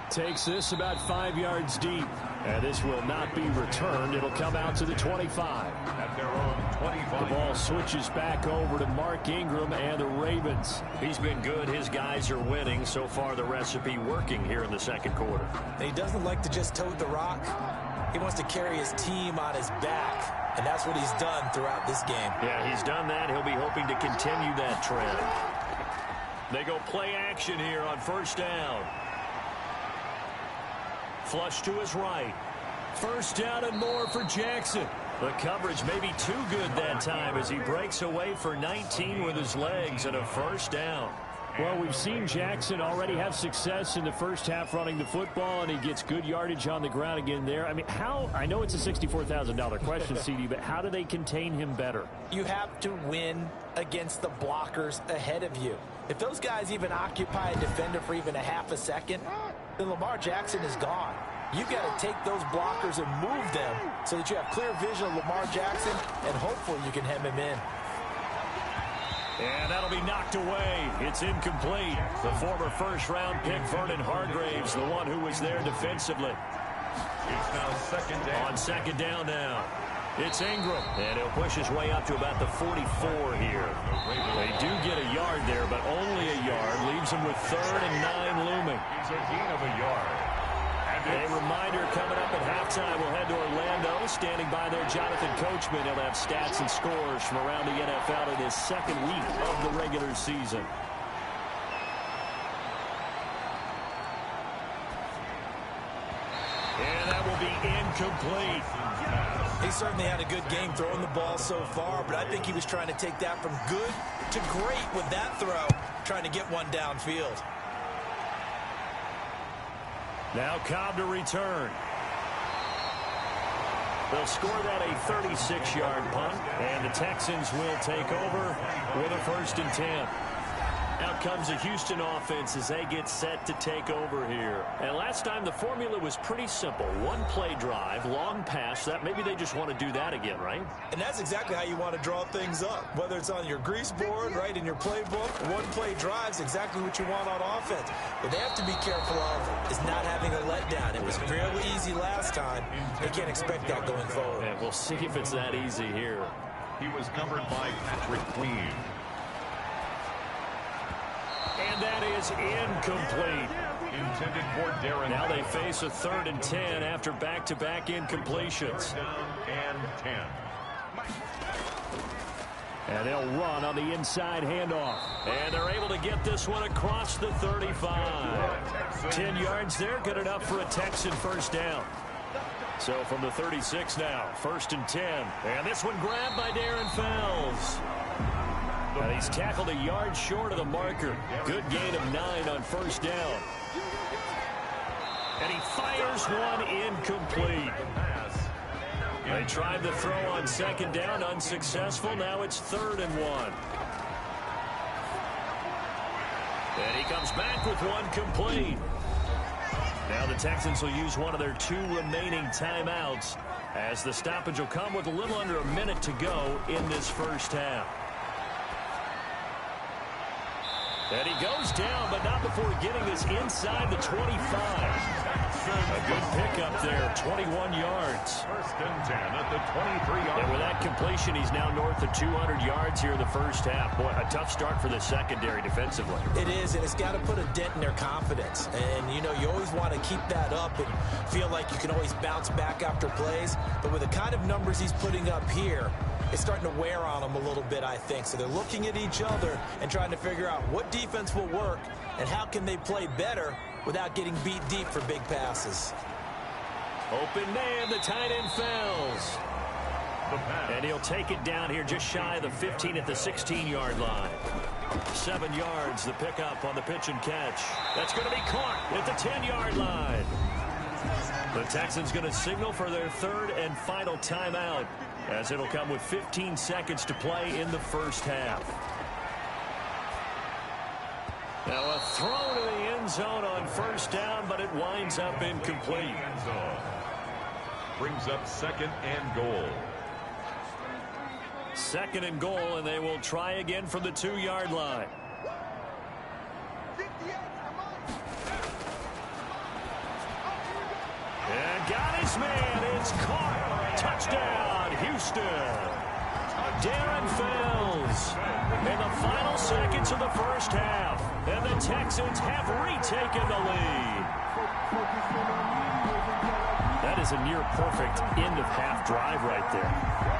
Takes this about 5 yards deep. And this will not be returned. It'll come out to the 25. At their own 25. The ball switches back over to Mark Ingram and the Ravens. He's been good. His guys are winning. So far, the recipe working here in the second quarter. And he doesn't like to just tote the rock. He wants to carry his team on his back. And that's what he's done throughout this game. Yeah, he's done that. He'll be hoping to continue that trend. They go play action here on first down. Flush to his right. First down and more for Jackson. The coverage may be too good that time as he breaks away for 19 with his legs and a first down. Well, we've seen Jackson already have success in the first half running the football, and he gets good yardage on the ground again there. I mean, I know it's a $64,000 question, CD, but how do they contain him better? You have to win against the blockers ahead of you. If those guys even occupy a defender for even a half a second, then Lamar Jackson is gone. You've got to take those blockers and move them so that you have clear vision of Lamar Jackson, and hopefully you can hem him in. And that'll be knocked away. It's incomplete. The former first-round pick, Vernon Hargraves, the one who was there defensively. It's now second down. On second down now. It's Ingram. And he'll push his way up to about the 44 here. They do get a yard there, but only a yard. Leaves them with 3rd and 9 looming. It's a gain of a yard. A reminder coming up at halftime. We'll head to Orlando. Standing by there, Jonathan Coachman. He'll have stats and scores from around the NFL in his second week of the regular season. And that will be incomplete. He certainly had a good game throwing the ball so far, but I think he was trying to take that from good to great with that throw, trying to get one downfield. Now Cobb to return. They'll score that a 36-yard punt, and the Texans will take over with a 1st and 10. Out comes the Houston offense as they get set to take over here. And last time the formula was pretty simple. One play drive, long pass. That maybe they just want to do that again, right? And that's exactly how you want to draw things up. Whether it's on your grease board, right, in your playbook, one play drive is exactly what you want on offense. What they have to be careful of is not having a letdown. It was fairly easy last time. They can't expect that going forward. And we'll see if it's that easy here. He was covered by Patrick Queen. And that is incomplete. Intended for Darren. Now they face a 3rd and 10 after back-to-back incompletions. Down and 10. And they'll run on the inside handoff. And they're able to get this one across the 35. 10 yards there, good enough for a Texan 1st down. So from the 36 now, 1st and 10. And this one grabbed by Darren Fells. And he's tackled a yard short of the marker. Good gain of 9 on 1st down. And he fires one incomplete. They tried the throw on 2nd down, unsuccessful. Now it's 3rd and 1. And he comes back with one complete. Now the Texans will use one of their 2 remaining timeouts as the stoppage will come with a little under a minute to go in this 1st half. And he goes down, but not before getting this inside the 25. A good pickup there, 21 yards. 1st and 10 at the 23-yard line. And with that completion, he's now north of 200 yards here in the 1st half. Boy, a tough start for the secondary defensively. It is, and it's got to put a dent in their confidence. And, you know, you always want to keep that up and feel like you can always bounce back after plays. But with the kind of numbers he's putting up here, it's starting to wear on them a little bit, I think. So they're looking at each other and trying to figure out what defense will work and how can they play better without getting beat deep for big passes. Open man, the tight end Fells. And he'll take it down here just shy of the 15 at the 16-yard line. 7 yards, the pickup on the pitch and catch. That's going to be caught at the 10-yard line. The Texans going to signal for their 3rd and final timeout, as it'll come with 15 seconds to play in the 1st half. Now a throw to the end zone on 1st down, but it winds up incomplete. Brings up 2nd and goal. 2nd and goal, and they will try again from the 2-yard line. And got his man. It's caught. Touchdown, Houston. Darren Fells in the final seconds of the 1st half. And the Texans have retaken the lead. That is a near-perfect end-of-half drive right there.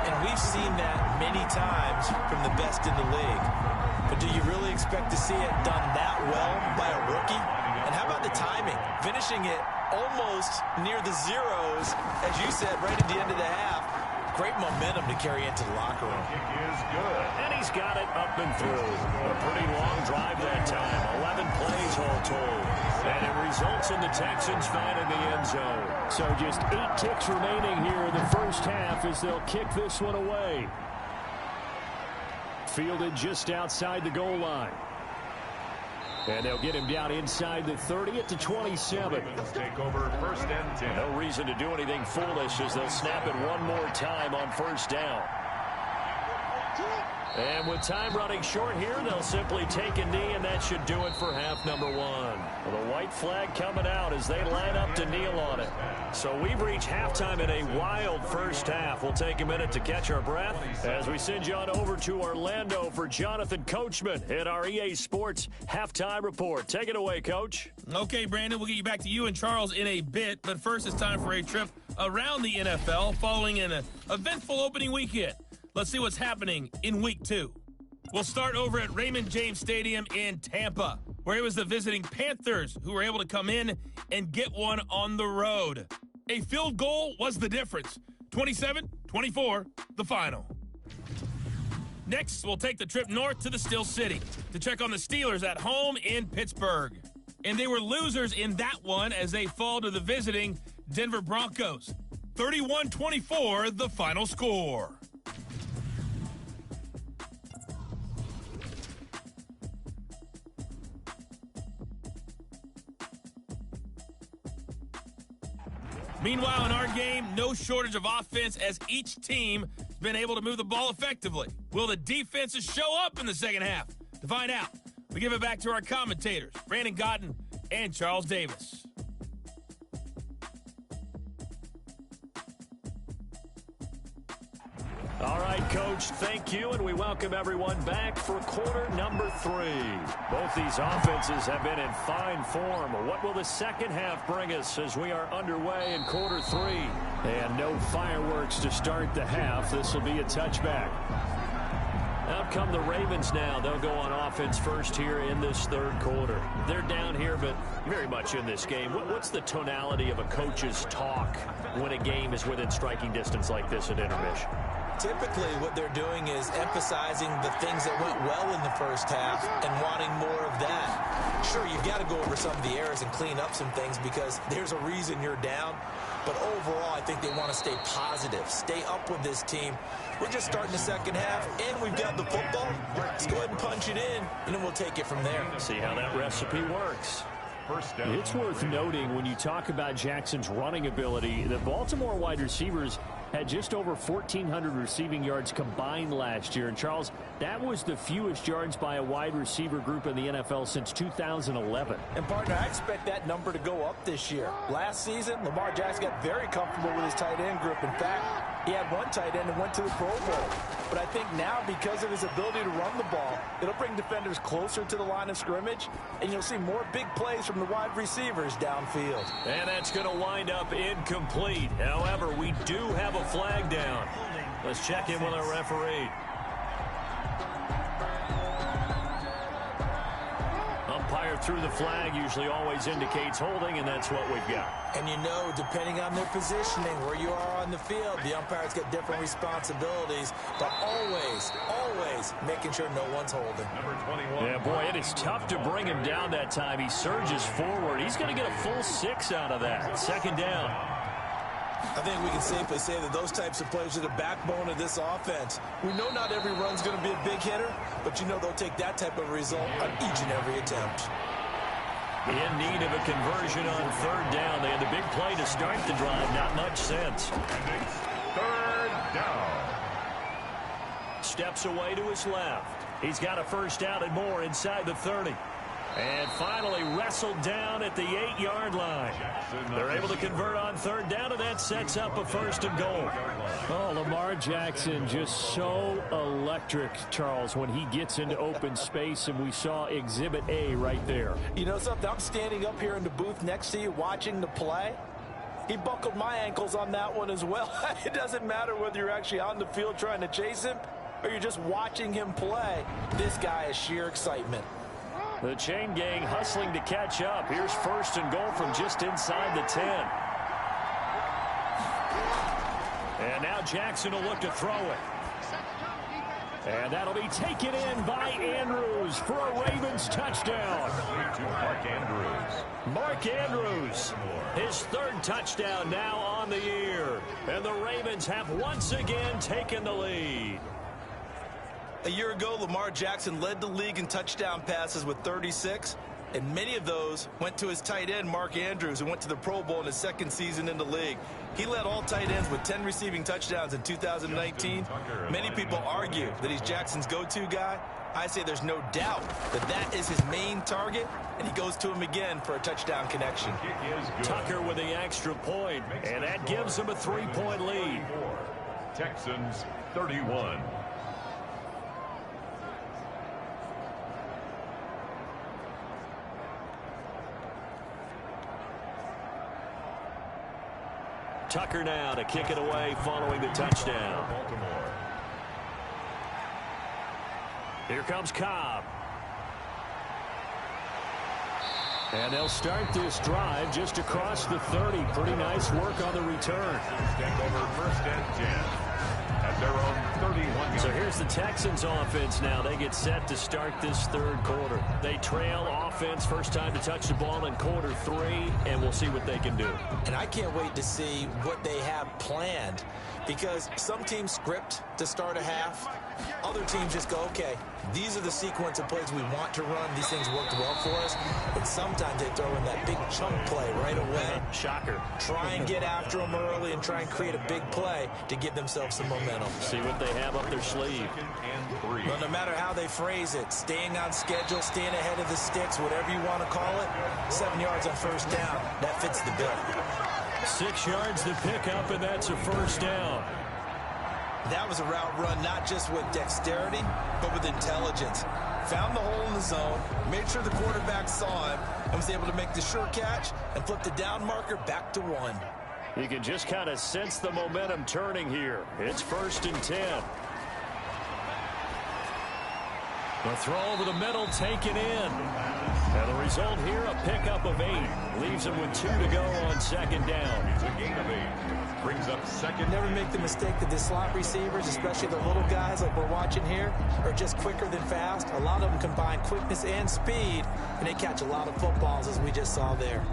And we've seen that many times from the best in the league. But do you really expect to see it done that well by a rookie? And how about the timing? Finishing it almost near the zeros, as you said, right at the end of the half. Great momentum to carry into the locker room. Kick is good. And he's got it up and through. A pretty long drive that time. 11 plays all told. And it results in the Texans finding the end zone. So just 8 kicks remaining here in the 1st half as they'll kick this one away. Fielded just outside the goal line. And they'll get him down inside the 30 at the 27. Let's take over 1st and 10. No reason to do anything foolish as they'll snap it one more time on 1st down. And with time running short here, they'll simply take a knee, and that should do it for half number 1. Well, the white flag coming out as they line up to kneel on it. So we've reached halftime in a wild 1st half. We'll take a minute to catch our breath as we send you on over to Orlando for Jonathan Coachman at our EA Sports Halftime Report. Take it away, Coach. Okay, Brandon, we'll get you back to you and Charles in a bit, but first it's time for a trip around the NFL following an eventful opening weekend. Let's see what's happening in Week 2. We'll start over at Raymond James Stadium in Tampa, where it was the visiting Panthers who were able to come in and get one on the road. A field goal was the difference. 27-24, the final. Next, we'll take the trip north to the Steel City to check on the Steelers at home in Pittsburgh. And they were losers in that one as they fall to the visiting Denver Broncos. 31-24, the final score. Meanwhile, in our game, no shortage of offense as each team has been able to move the ball effectively. Will the defenses show up in the second half? To find out, we give it back to our commentators, Brandon Gotten and Charles Davis. All right, Coach, thank you, and we welcome everyone back for quarter number 3. Both these offenses have been in fine form. What will the second half bring us as we are underway in quarter 3? And no fireworks to start the half. This will be a touchback. Out come the Ravens now. They'll go on offense first here in this third quarter. They're down here, but very much in this game. What's the tonality of a coach's talk when a game is within striking distance like this at intermission? Typically, what they're doing is emphasizing the things that went well in the first half and wanting more of that. Sure, you've got to go over some of the errors and clean up some things because there's a reason you're down. But overall, I think they want to stay positive, stay up with this team. We're just starting the second half, and we've got the football. Let's go ahead and punch it in, and then we'll take it from there. See how that recipe works. It's worth noting when you talk about Jackson's running ability, the Baltimore wide receivers had just over 1,400 receiving yards combined last year. And, Charles, that was the fewest yards by a wide receiver group in the NFL since 2011. And, partner, I expect that number to go up this year. Last season, Lamar Jackson got very comfortable with his tight end group. In fact, he had one tight end and went to the Pro Bowl. But I think now, because of his ability to run the ball, it'll bring defenders closer to the line of scrimmage, and you'll see more big plays from the wide receivers downfield. And that's going to wind up incomplete. However, we do have a flag down. Let's check in with our referee. Umpire through the flag usually always indicates holding, and that's what we've got. And you know, depending on their positioning, where you are on the field, the umpires get different responsibilities, but always, always making sure no one's holding. Number 21. Yeah, boy, it is tough to bring him down that time. He surges forward. He's going to get a full 6 out of that. Second down. I think we can safely say that those types of plays are the backbone of this offense. We know not every run's going to be a big hitter, but you know they'll take that type of result on each and every attempt. In need of a conversion on third down. They had the big play to start the drive. Not much sense. Third down. Steps away to his left. He's got a first down and more inside the 30. And finally wrestled down at the 8-yard line. They're able to convert on third down, and that sets up a first and goal. Oh, Lamar Jackson just so electric, Charles, when he gets into open space, and we saw Exhibit A right there. You know something? I'm standing up here in the booth next to you watching the play. He buckled my ankles on that one as well. It doesn't matter whether you're actually on the field trying to chase him or you're just watching him play. This guy is sheer excitement. The chain gang hustling to catch up. Here's first and goal from just inside the 10. And now Jackson will look to throw it. And that'll be taken in by Andrews for a Ravens touchdown. Mark Andrews. Mark Andrews, his third touchdown now on the year. And the Ravens have once again taken the lead. A year ago, Lamar Jackson led the league in touchdown passes with 36, and many of those went to his tight end, Mark Andrews, who went to the Pro Bowl in his second season in the league. He led all tight ends with 10 receiving touchdowns in 2019. Many people argue that he's Jackson's go-to guy. I say there's no doubt that that is his main target, and he goes to him again for a touchdown connection. Tucker with the extra point, and that gives him a 3-point lead. Texans 31. Tucker now to kick it away following the touchdown. Baltimore. Here comes Cobb. And they'll start this drive just across the 30. Pretty nice work on the return. Extend over 1st and 10 at their own 31. So here's the Texans offense now. They get set to start this third quarter. They trail offense, first time to touch the ball in quarter 3, and we'll see what they can do. And I can't wait to see what they have planned, because some teams script to start a half. Other teams just go, okay, these are the sequence of plays we want to run. These things worked well for us. And sometimes they throw in that big chunk play right away. Shocker. Try and get after them early and try and create a big play to give themselves some momentum. See what they have up their sleeve. Well, no matter how they phrase it, staying on schedule, staying ahead of the sticks, whatever you want to call it, 7 yards on 1st down, that fits the bill. 6 yards to pick up, and that's a 1st down. That was a route run not just with dexterity, but with intelligence. Found the hole in the zone, made sure the quarterback saw him, and was able to make the sure catch and flip the down marker back to 1. You can just kind of sense the momentum turning here. It's 1st and 10. The throw over the middle taken in. And the result here, a pickup of 8. Leaves him with 2 to go on 2nd down. It's a gain of 8. Brings up 2nd. Never make the mistake that the slot receivers, especially the little guys like we're watching here, are just quicker than fast. A lot of them combine quickness and speed, and they catch a lot of footballs, as we just saw there.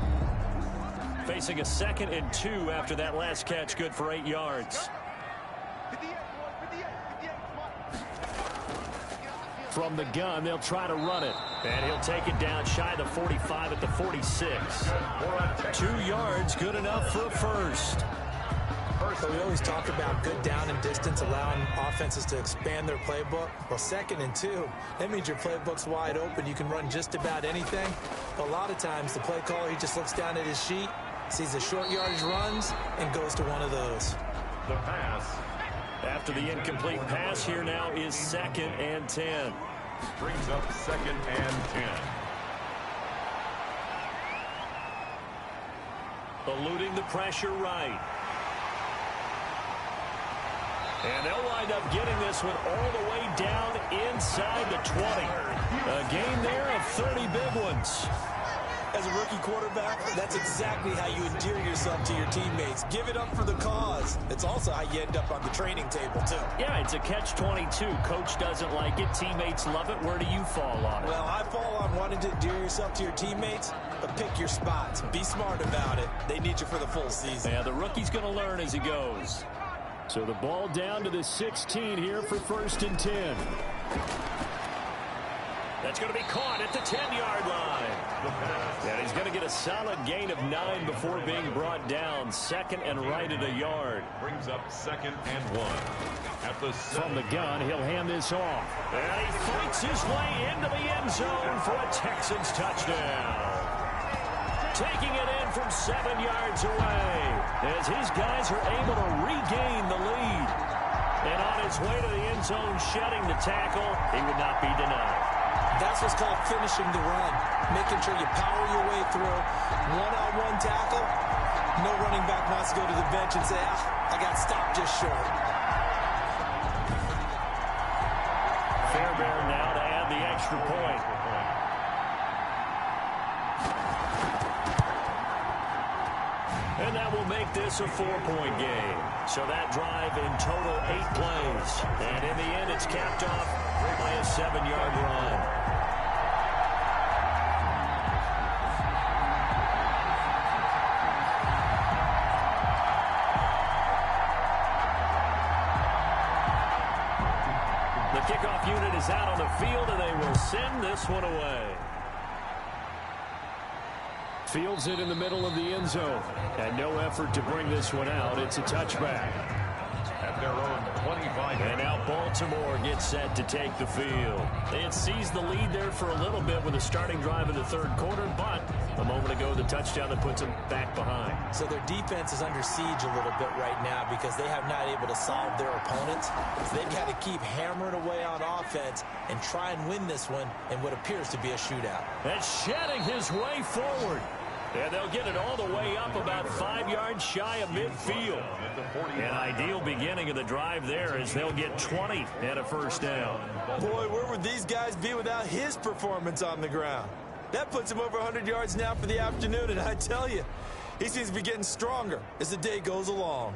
Facing a 2nd and 2 after that last catch, good for 8 yards. From the gun, they'll try to run it. And he'll take it down shy of the 45 at the 46. 2 yards, good enough for a 1st. So we always talk about good down and distance, allowing offenses to expand their playbook. Well, 2nd and 2, that means your playbook's wide open. You can run just about anything. A lot of times, the play caller, he just looks down at his sheet, sees the short yardage runs, and goes to one of those. The pass. After the incomplete pass, here now is 2nd and 10. Brings up 2nd and 10. Eluding the pressure right. And they'll wind up getting this one all the way down inside the 20. A gain there of 30 big ones. As a rookie quarterback, that's exactly how you endear yourself to your teammates. Give it up for the cause. It's also how you end up on the training table, too. Yeah, it's a catch-22. Coach doesn't like it. Teammates love it. Where do you fall on it? Well, I fall on wanting to endear yourself to your teammates, but pick your spots. Be smart about it. They need you for the full season. Yeah, the rookie's going to learn as he goes. So the ball down to the 16 here for 1st and 10. That's going to be caught at the 10-yard line. And he's going to get a solid gain of 9 before being brought down. 2nd and right at a yard. Brings up 2nd and 1. At the From the gun, he'll hand this off. And he fights his way into the end zone for a Texans touchdown. Taking it in from 7 yards away as his guys are able to regain the lead. And on his way to the end zone, shedding the tackle, he would not be denied. That's what's called finishing the run, making sure you power your way through. One-on-one tackle, no running back wants to go to the bench and say, I got stopped just short. Fairbairn now to add the extra point. And that will make this a 4-point game. So that drive in total 8 plays. And in the end, it's capped off by a 7-yard run. The kickoff unit is out on the field, and they will send this one away. Fields it in the middle of the end zone. And no effort to bring this one out. It's a touchback. At their own 25. And now Baltimore gets set to take the field. They had seized the lead there for a little bit with a starting drive in the third quarter, but a moment ago, the touchdown that puts them back behind. So their defense is under siege a little bit right now because they have not able to solve their opponents. So they've got to keep hammering away on offense and try and win this one in what appears to be a shootout. And shedding his way forward. And they'll get it all the way up about 5 yards shy of midfield. An ideal beginning of the drive there as they'll get 20 and a first down. Boy, where would these guys be without his performance on the ground? That puts him over 100 yards now for the afternoon, and I tell you, he seems to be getting stronger as the day goes along.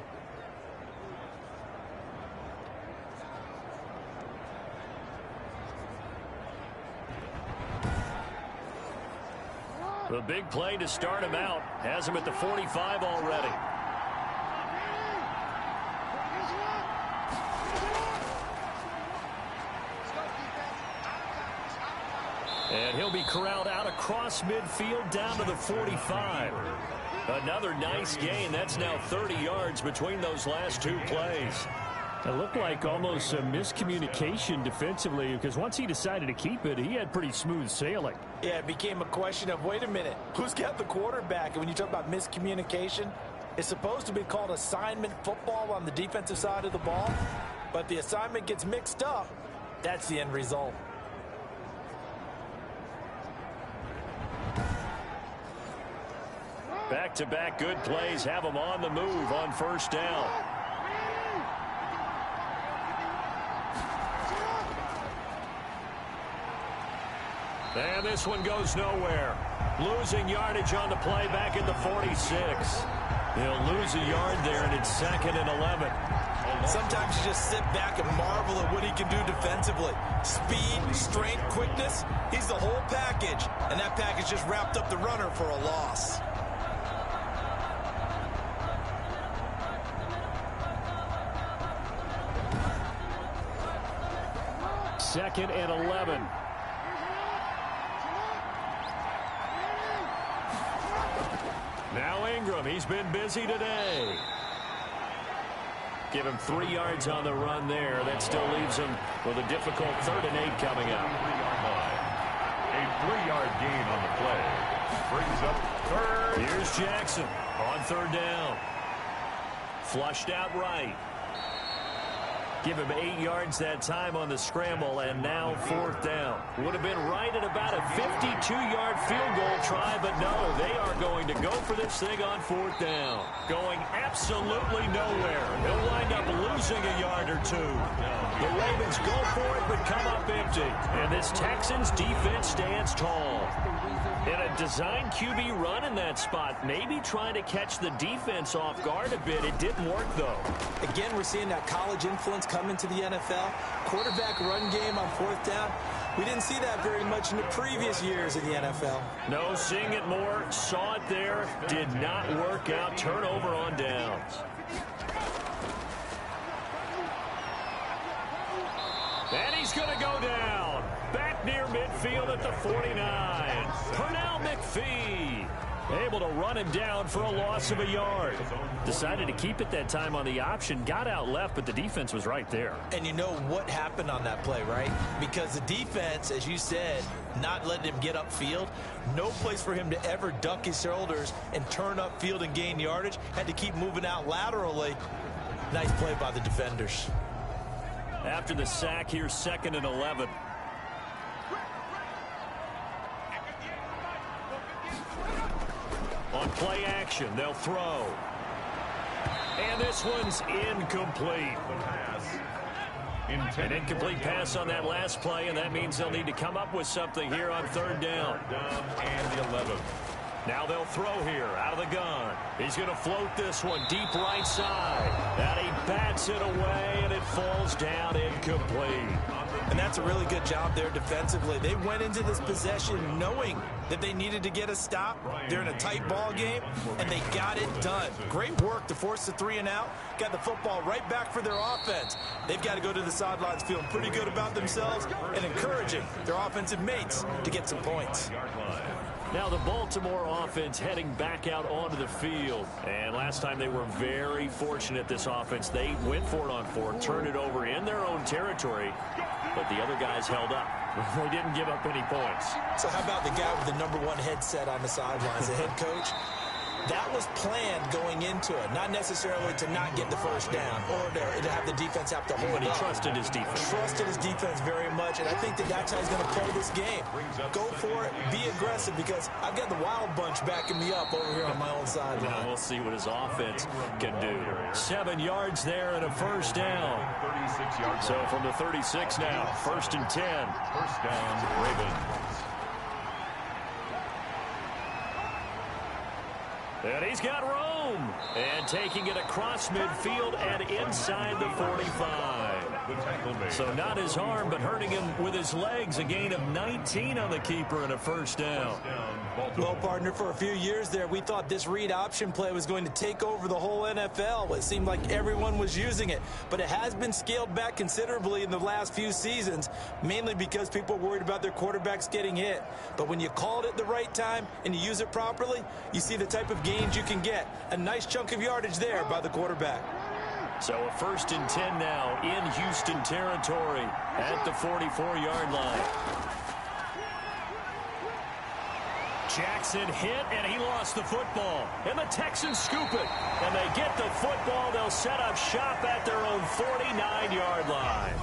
The big play to start him out has him at the 45 already. And he'll be corralled out across midfield down to the 45. Another nice gain. That's now 30 yards between those last two plays. It looked like almost a miscommunication defensively, because once he decided to keep it, he had pretty smooth sailing. Yeah, it became a question of, wait a minute, who's got the quarterback? And when you talk about miscommunication, it's supposed to be called assignment football on the defensive side of the ball. But the assignment gets mixed up. That's the end result. Back-to-back good plays have him on the move on first down. And this one goes nowhere. Losing yardage on the play back at the 46. He'll lose a yard there, and it's 2nd and 11. Sometimes you just sit back and marvel at what he can do defensively. Speed, strength, quickness, he's the whole package. And that package just wrapped up the runner for a loss. Second and 11. Now Ingram, he's been busy today. Give him 3 yards on the run there. That still leaves him with a difficult 3rd and 8 coming up. A 3-yard gain on the play. Brings up 3rd. Here's Jackson on 3rd down. Flushed out right. Give him 8 yards that time on the scramble, and now 4th down. Would have been right at about a 52-yard field goal try, but no, they are going to go for this thing on 4th down. Going absolutely nowhere. They'll wind up losing a yard or 2. The Ravens go for it, but come up empty. And this Texans defense stands tall. In a design QB run in that spot, maybe trying to catch the defense off guard a bit. It didn't work, though. Again, we're seeing that college influence come into the NFL. Quarterback run game on 4th down. We didn't see that very much in the previous years in the NFL. No, seeing it more. Saw it there. Did not work out. Turnover on downs. And he's going to go down. Back near midfield at the 49. Pernell McPhee able to run him down for a loss of a yard. Decided to keep it that time on the option. Got out left, but the defense was right there. And you know what happened on that play, right? Because the defense, as you said, not letting him get upfield. No place for him to ever duck his shoulders and turn upfield and gain yardage. Had to keep moving out laterally. Nice play by the defenders. After the sack, here's 2nd and 11. On play action, they'll throw. And this one's incomplete. An incomplete pass on that last play, and that means they'll need to come up with something here on 3rd down. And the 11. Now they'll throw here out of the gun. He's going to float this one deep right side. And he bats it away, and it falls down incomplete. And that's a really good job there defensively. They went into this possession knowing that they needed to get a stop. They're in a tight ball game, and they got it done. Great work to force the 3 and out. Got the football right back for their offense. They've got to go to the sidelines feeling pretty good about themselves and encouraging their offensive mates to get some points. Now the Baltimore offense heading back out onto the field. And last time they were very fortunate, this offense. They went for it on 4th, turned it over in their own territory, but the other guys held up. They didn't give up any points. So how about the guy with the #1 headset on the sidelines, the head coach? That was planned going into it, not necessarily to not get the first down or to have the defense have to hold But he up. trusted his defense. Trusted his defense very much, and I think that's how he's going to play this game. Go for it, be aggressive, because I've got the wild bunch backing me up over here on my own sideline. Now we'll see what his offense can do. 7 yards there and a first down. 36 yards. So from the 36 now, 1st and 10. First down, Ravens. And he's got room. And taking it across midfield and inside the 45. So not his arm, but hurting him with his legs. A gain of 19 on the keeper and a first down. Well, partner, for a few years there, we thought this read option play was going to take over the whole NFL. It seemed like everyone was using it. But it has been scaled back considerably in the last few seasons, mainly because people are worried about their quarterbacks getting hit. But when you call it at the right time and you use it properly, you see the type of gains you can get. A nice chunk of yardage there by the quarterback. So a 1st and 10 now in Houston territory at the 44-yard line. Jackson hit, and he lost the football. And the Texans scoop it. And they get the football. They'll set up shop at their own 49-yard line.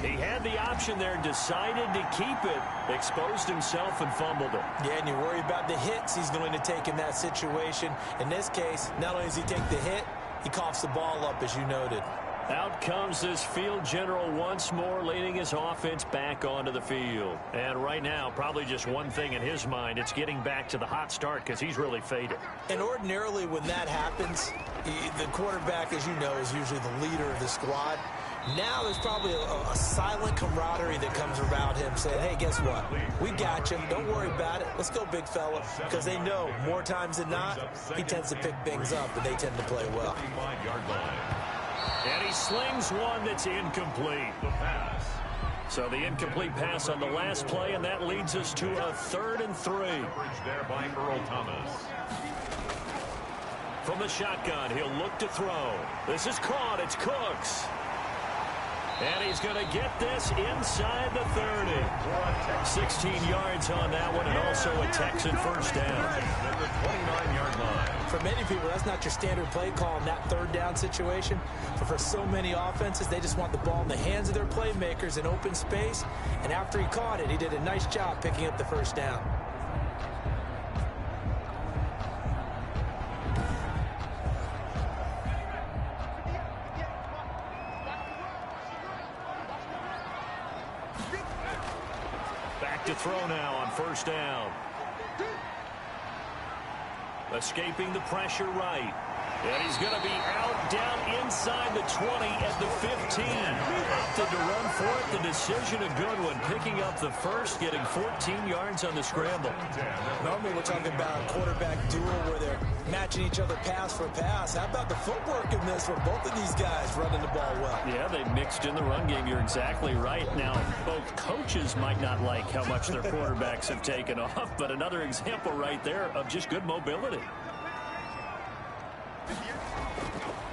He had the option there, decided to keep it, exposed himself and fumbled it. Yeah, and you worry about the hits he's going to take in that situation. In this case, not only does he take the hit, he coughs the ball up, as you noted. Out comes this field general once more, leading his offense back onto the field. And right now, probably just one thing in his mind, it's getting back to the hot start because he's really faded. And ordinarily when that happens, the quarterback, as you know, is usually the leader of the squad. Now there's probably a silent camaraderie that comes around him saying, hey, guess what? We got you. Don't worry about it. Let's go, big fella. Because they know more times than not, he tends to pick things up, and they tend to play well. And he slings one that's incomplete. So the incomplete pass on the last play, and that leads us to a 3rd and 3. There by Earl Thomas. From the shotgun, he'll look to throw. This is caught. It's Cooks. And he's going to get this inside the 30. 16 yards on that one, and also a Texan first down. At the 29-yard line. For many people, that's not your standard play call in that 3rd down situation. But for so many offenses, they just want the ball in the hands of their playmakers in open space. And after he caught it, he did a nice job picking up the first down. To throw now on first down. Escaping the pressure right. And he's going to be out down inside the 20 at the 15. Opted to run for it. The decision a good one. Picking up the first, getting 14 yards on the scramble. Normally we're talking about a quarterback duel where they're matching each other pass for pass. How about the footwork in this for both of these guys running the ball well? Yeah, they mixed in the run game. You're exactly right. Now, both coaches might not like how much their quarterbacks have taken off, but another example right there of just good mobility.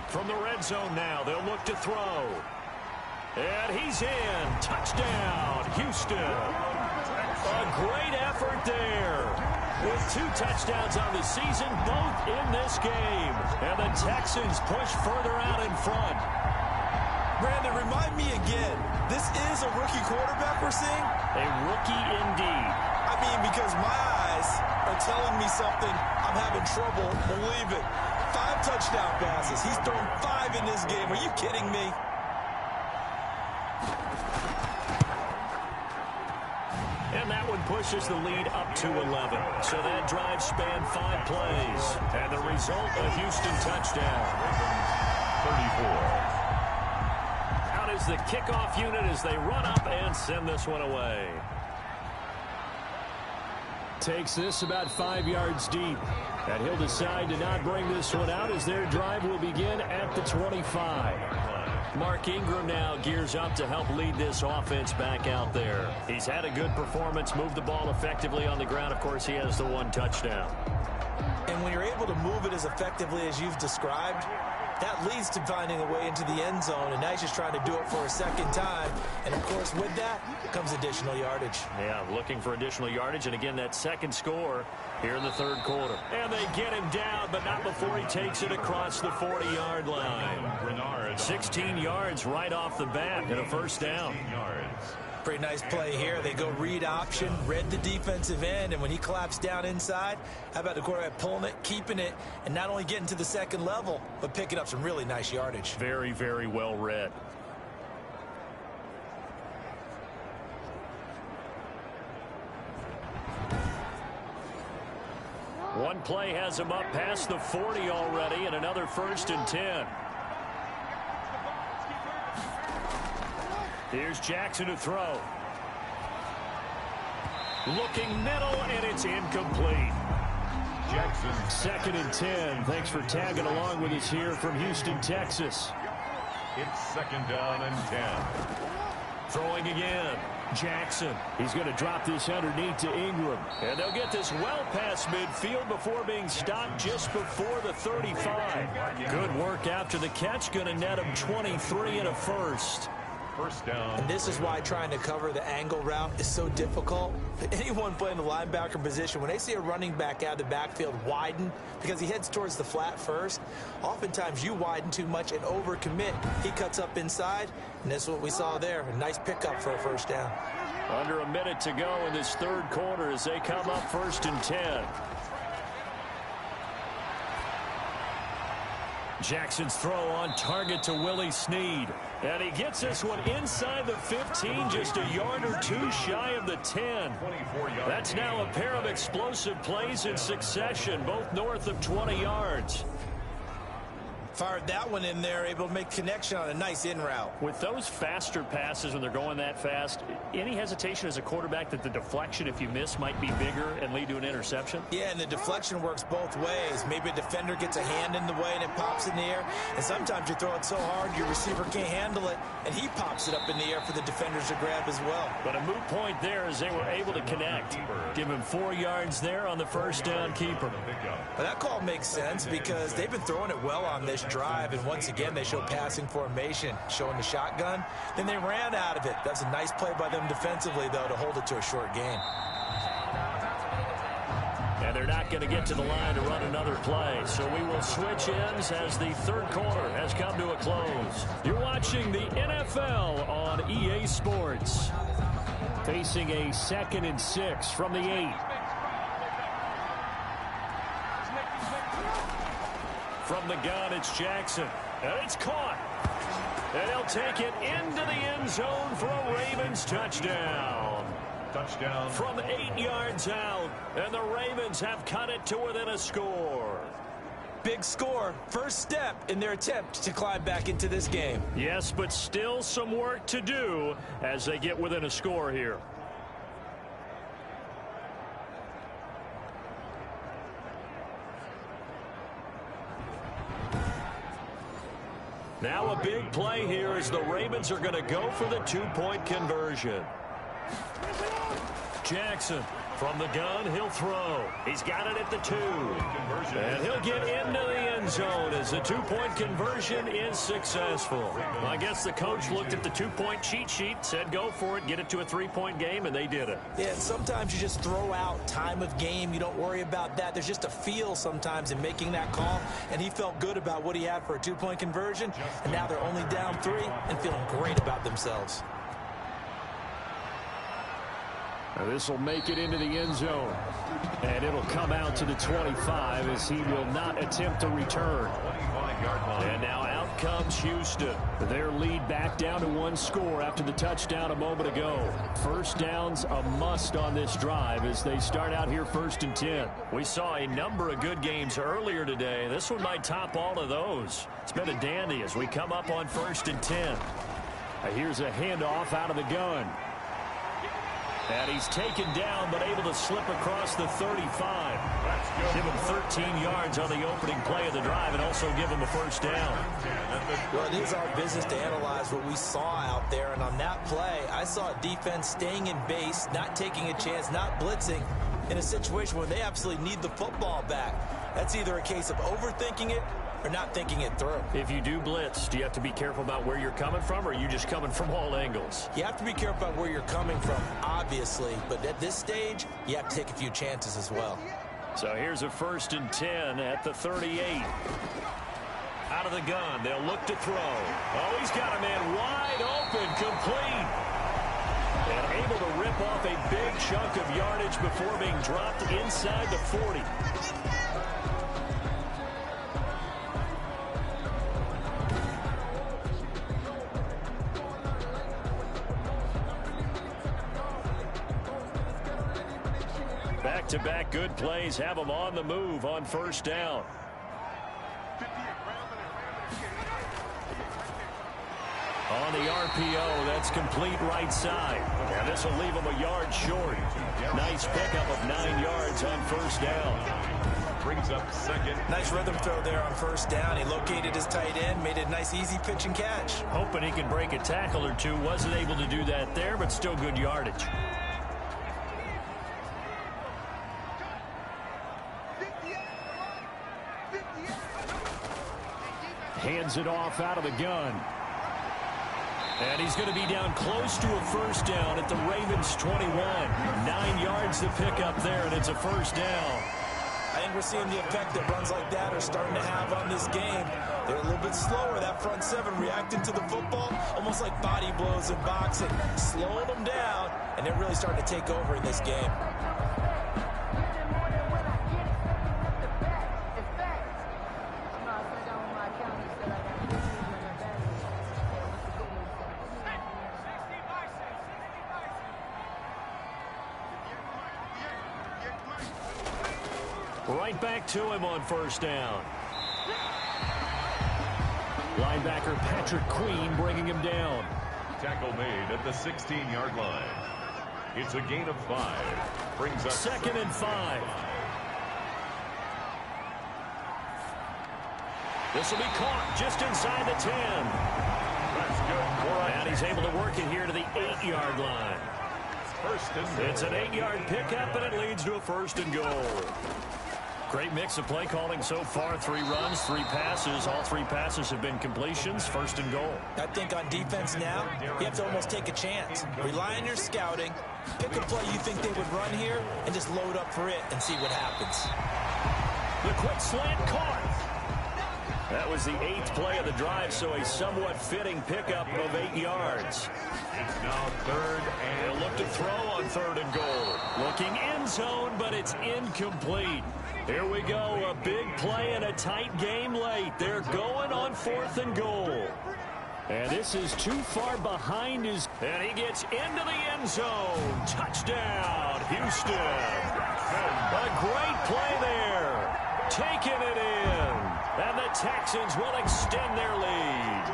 From the red zone now, they'll look to throw. And he's in. Touchdown, Houston. A great effort there. With 2 touchdowns on the season, both in this game. And the Texans push further out in front. Brandon, remind me again, this is a rookie quarterback we're seeing? A rookie indeed. I mean, because my eyes are telling me something, I'm having trouble believing. 5 touchdown passes. He's thrown 5 in this game. Are you kidding me? And that one pushes the lead up to 11. So that drive spanned 5 plays. And the result, a Houston touchdown. 34. Out is the kickoff unit as they run up and send this one away. Takes this about 5 yards deep. And he'll decide to not bring this one out as their drive will begin at the 25. Mark Ingram now gears up to help lead this offense back out there. He's had a good performance, moved the ball effectively on the ground. Of course, he has the 1 touchdown. And when you're able to move it as effectively as you've described, that leads to finding a way into the end zone, and now he's just trying to do it for a second time. And, of course, with that comes additional yardage. Yeah, looking for additional yardage, and again, that second score here in the 3rd quarter. And they get him down, but not before he takes it across the 40-yard line. 16 yards right off the bat and a first down. Pretty nice play here. They go read option, read the defensive end, and when he claps down inside, how about the quarterback pulling it, keeping it, and not only getting to the second level, but picking up some really nice yardage. Very, very well read. One play has him up past the 40 already, and another 1st and 10. Here's Jackson to throw. Looking middle, and it's incomplete. Jackson. 2nd and 10. Thanks for tagging along with us here from Houston, Texas. It's 2nd down and 10. Throwing again. Jackson. He's going to drop this underneath to Ingram. And they'll get this well past midfield before being stopped just before the 35. Good work after the catch. Going to net him 23 and a first. First down. And this is why trying to cover the angle route is so difficult. Anyone playing the linebacker position, when they see a running back out of the backfield widen because he heads towards the flat first, oftentimes you widen too much and overcommit. He cuts up inside, and that's what we saw there. A nice pickup for a first down. Under a minute to go in this 3rd quarter as they come up 1st and 10. Jackson's throw on target to Willie Snead. And he gets this one inside the 15, just a yard or two shy of the 10. That's now a pair of explosive plays in succession, both north of 20 yards. Fired that one in there, able to make connection on a nice in route. With those faster passes when they're going that fast, any hesitation as a quarterback that the deflection, if you miss, might be bigger and lead to an interception? Yeah, and the deflection works both ways. Maybe a defender gets a hand in the way and it pops in the air. And sometimes you throw it so hard your receiver can't handle it, and he pops it up in the air for the defenders to grab as well. But a moot point there as they were able to connect. Give him 4 yards there on the first down keeper. But that call makes sense because they've been throwing it well on this drive, and once again they show passing formation, showing the shotgun. Then they ran out of it. That's a nice play by them defensively, though, to hold it to a short gain. And they're not going to get to the line to run another play. So we will switch ends as the 3rd quarter has come to a close. You're watching the NFL on EA Sports. Facing a 2nd and 6 from the 8. From the gun, it's Jackson. And it's caught. And he'll take it into the end zone for a Ravens touchdown. Touchdown. From 8 yards out. And the Ravens have cut it to within a score. Big score. First step in their attempt to climb back into this game. Yes, but still some work to do as they get within a score here. Now a big play here as the Ravens are going to go for the 2-point conversion. Jackson from the gun, he'll throw. He's got it at the 2. And he'll get into the end zone as the 2-point conversion is successful. Well, I guess the coach looked at the 2-point cheat sheet, said go for it, get it to a 3-point game, and they did it. Yeah, and sometimes you just throw out time of game. You don't worry about that. There's just a feel sometimes in making that call, and he felt good about what he had for a 2-point conversion, and now they're only down 3 and feeling great about themselves. This will make it into the end zone. And it'll come out to the 25 as he will not attempt to return. And now out comes Houston. Their lead back down to 1 score after the touchdown a moment ago. First down's a must on this drive as they start out here 1st and 10. We saw a number of good games earlier today. This one might top all of those. It's been a dandy as we come up on 1st and 10. Here's a handoff out of the gun. And he's taken down, but able to slip across the 35. Give him 13 yards on the opening play of the drive and also give him a first down. Well, it is our business to analyze what we saw out there. And on that play, I saw a defense staying in base, not taking a chance, not blitzing in a situation where they absolutely need the football back. That's either a case of overthinking it or not thinking it through. If you do blitz, do you have to be careful about where you're coming from, or are you just coming from all angles? You have to be careful about where you're coming from, obviously, but at this stage, you have to take a few chances as well. So here's a 1st and 10 at the 38. Out of the gun, they'll look to throw. Oh, he's got a man wide open, complete. And able to rip off a big chunk of yardage before being dropped inside the 40. Back-to-back good plays have them on the move on first down. On the RPO, that's complete right side. And this will leave him a yard short. Nice pickup of 9 yards on first down. Brings up second. Nice rhythm throw there on first down. He located his tight end, made a nice easy pitch and catch. Hoping he can break a tackle or two. Wasn't able to do that there, but still good yardage. Hands it off out of the gun. And he's going to be down close to a first down at the Ravens' 21. 9 yards to pick up there, and it's a first down. I think we're seeing the effect that runs like that are starting to have on this game. They're a little bit slower, that front seven, reacting to the football, almost like body blows in boxing, slowing them down, and they're really starting to take over in this game. Right back to him on first down. Linebacker Patrick Queen bringing him down. Tackle made at the 16-yard line. It's a gain of 5. Brings up second and 5. This will be caught just inside the 10. That's good. And he's able to work it here to the 8-yard line. First and goal. It's an 8-yard pickup, and it leads to a first and goal. Great mix of play calling so far. 3 runs, 3 passes. All 3 passes have been completions. First and goal. I think on defense now, you have to almost take a chance. Rely on your scouting. Pick a play you think they would run here and just load up for it and see what happens. The quick slant caught. That was the 8th play of the drive, so a somewhat fitting pickup of 8 yards. It's now third and They'll look to throw on third and goal. Looking end zone, but it's incomplete. Here we go, a big play and a tight game late. They're going on 4th and goal. And this is too far behind his... And he gets into the end zone. Touchdown, Houston. A great play there. Taking it in. And the Texans will extend their lead.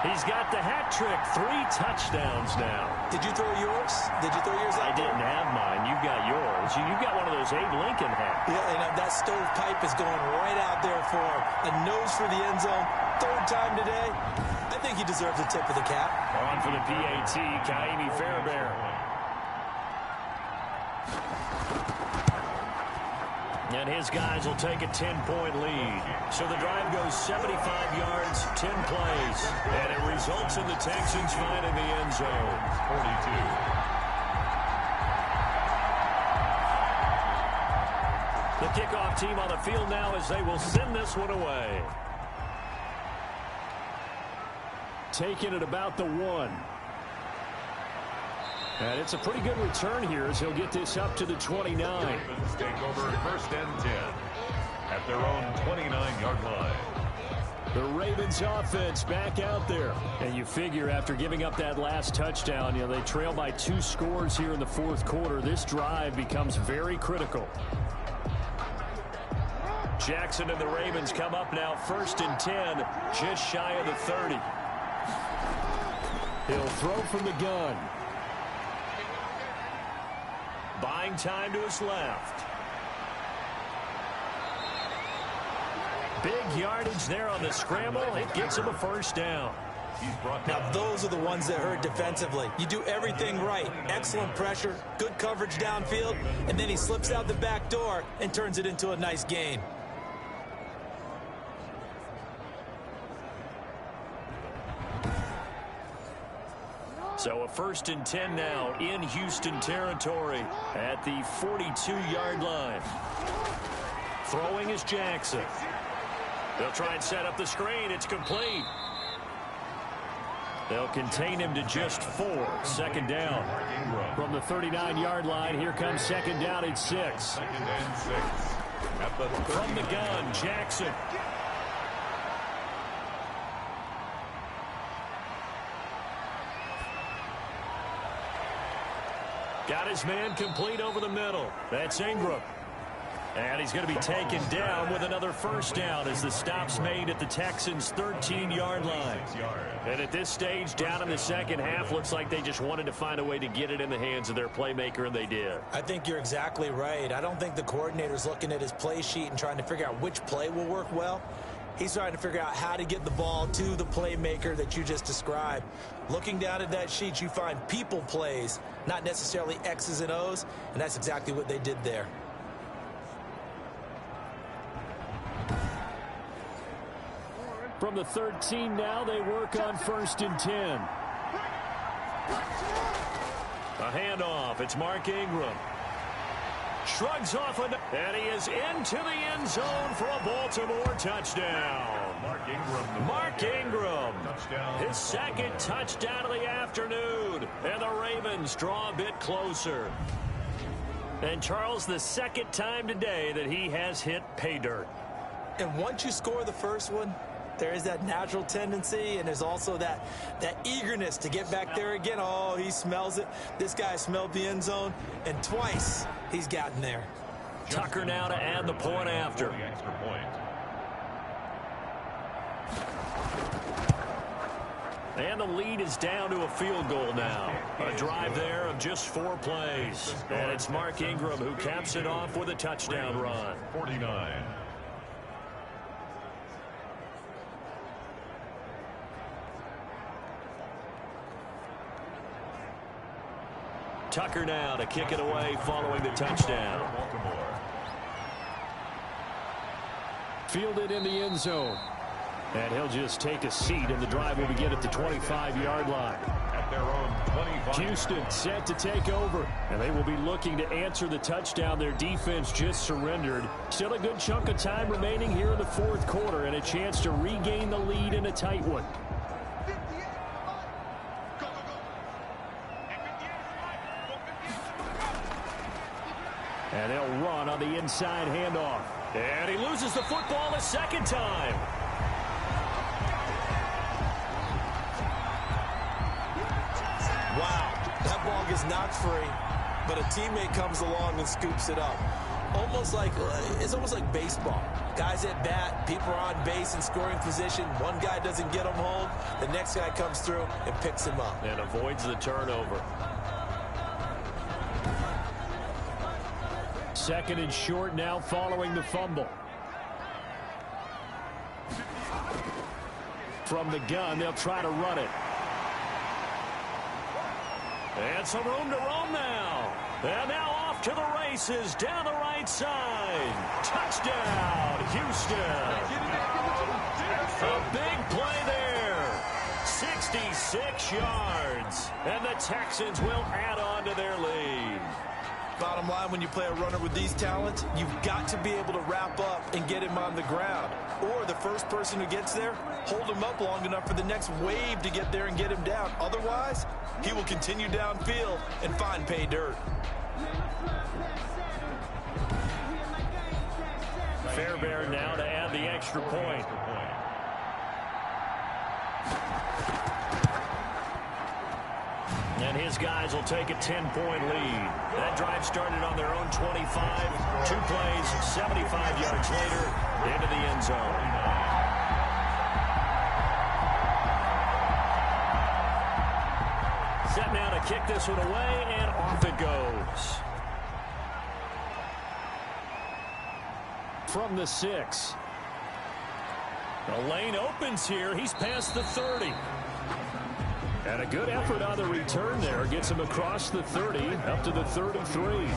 He's got the hat trick. 3 touchdowns now. Did you throw yours? Did you throw yours out? I didn't have mine. You've got yours. You've got one of those Abe Lincoln hats. Yeah, and that stovepipe is going right out there for him. A nose for the end zone. 3rd time today. I think he deserves a tip of the cap. On for the PAT, Kaimi Fairbairn. And his guys will take a 10-point lead. So the drive goes 75 yards, 10 plays. And it results in the Texans finding the end zone. 42. The kickoff team on the field now as they will send this one away. Taking it about the 1. And it's a pretty good return here as he'll get this up to the 29. Ravens take over first and 10 at their own 29-yard line. The Ravens offense back out there. And you figure after giving up that last touchdown, they trail by 2 scores here in the 4th quarter. This drive becomes very critical. Jackson and the Ravens come up now 1st and 10, just shy of the 30. He'll throw from the gun. Buying time to his left. Big yardage there on the scramble. It gets him a first down. Now, those are the ones that hurt defensively. You do everything right. Excellent pressure, good coverage downfield, and then he slips out the back door and turns it into a nice gain. So a 1st and 10 now in Houston territory at the 42-yard line. Throwing is Jackson. They'll try and set up the screen. It's complete. They'll contain him to just 4. 2nd down. From the 39-yard line, here comes 2nd down at 6. 2nd and 6. At the From the gun, Jackson. Got his man complete over the middle. That's Ingram. And he's going to be taken down with another first down as the stop's made at the Texans' 13-yard line. And at this stage, down in the second half, looks like they just wanted to find a way to get it in the hands of their playmaker, and they did. I think you're exactly right. I don't think the coordinator's looking at his play sheet and trying to figure out which play will work well. He's trying to figure out how to get the ball to the playmaker that you just described. Looking down at that sheet, you find people plays, not necessarily X's and O's, and that's exactly what they did there. From the 13 now, they work on 1st and 10. A handoff. It's Mark Ingram. Shrugs off, and he is into the end zone for a Baltimore touchdown. Mark Ingram. Touchdown. His second touchdown of the afternoon. And the Ravens draw a bit closer. And Charles, the second time today that he has hit pay dirt. And once you score the first one, there is that natural tendency, and there's also that eagerness to get back there again. Oh, he smells it. This guy smelled the end zone, and twice he's gotten there. Tucker now to add the point after. Extra point. And the lead is down to a field goal now. A drive there of just 4 plays. And it's Mark Ingram who caps it off with a touchdown run. 49. Tucker now to kick it away following the touchdown. Fielded in the end zone. And he'll just take a seat, and the drive will begin at the 25-yard line. At their own 25. Houston set to take over, and they will be looking to answer the touchdown their defense just surrendered. Still a good chunk of time remaining here in the fourth quarter, and a chance to regain the lead in a tight one. And they'll run on the inside handoff. And he loses the football a second time. Wow, that ball gets knocked free, but a teammate comes along and scoops it up. It's almost like baseball. Guys at bat, people are on base in scoring position. One guy doesn't get him home. The next guy comes through and picks him up. And avoids the turnover. Second and short now following the fumble. From the gun, they'll try to run it. And some room to roam now. And now off to the races down the right side. Touchdown, Houston. A big play there. 66 yards. And the Texans will add on to their lead. Bottom line, when you play a runner with these talents, you've got to be able to wrap up and get him on the ground. Or the first person who gets there, hold him up long enough for the next wave to get there and get him down. Otherwise, he will continue downfield and find pay dirt. Fairbairn now to add the extra point. And his guys will take a 10-point lead. That drive started on their own 25. 2 plays, 75 yards later, into the end zone. Set now to kick this one away, and off it goes. From the 6. The lane opens here. He's past the 30. And a good effort on the return there. Gets him across the 30, up to the 33.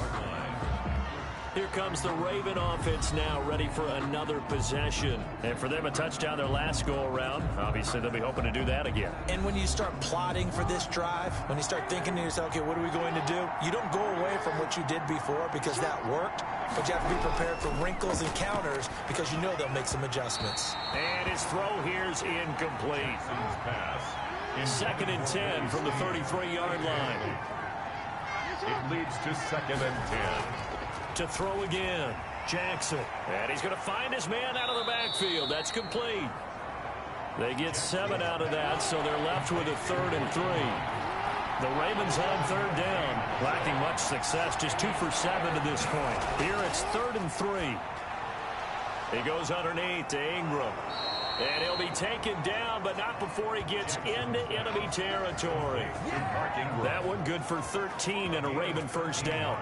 Here comes the Raven offense now, ready for another possession. And for them, a touchdown their last go-around. Obviously, they'll be hoping to do that again. And when you start plotting for this drive, when you start thinking to yourself, okay, what are we going to do? You don't go away from what you did before because that worked, but you have to be prepared for wrinkles and counters because you know they'll make some adjustments. And his throw here's incomplete. Second and 10 from the 33-yard line. It leads to second and 10. To throw again, Jackson. And he's going to find his man out of the backfield. That's complete. They get 7 out of that, so they're left with a 3rd and 3. The Ravens on third down. Lacking much success, just 2 for 7 to this point. Here it's 3rd and 3. He goes underneath to Ingram. And he'll be taken down, but not before he gets into enemy territory. That one good for 13 and a Raven first down.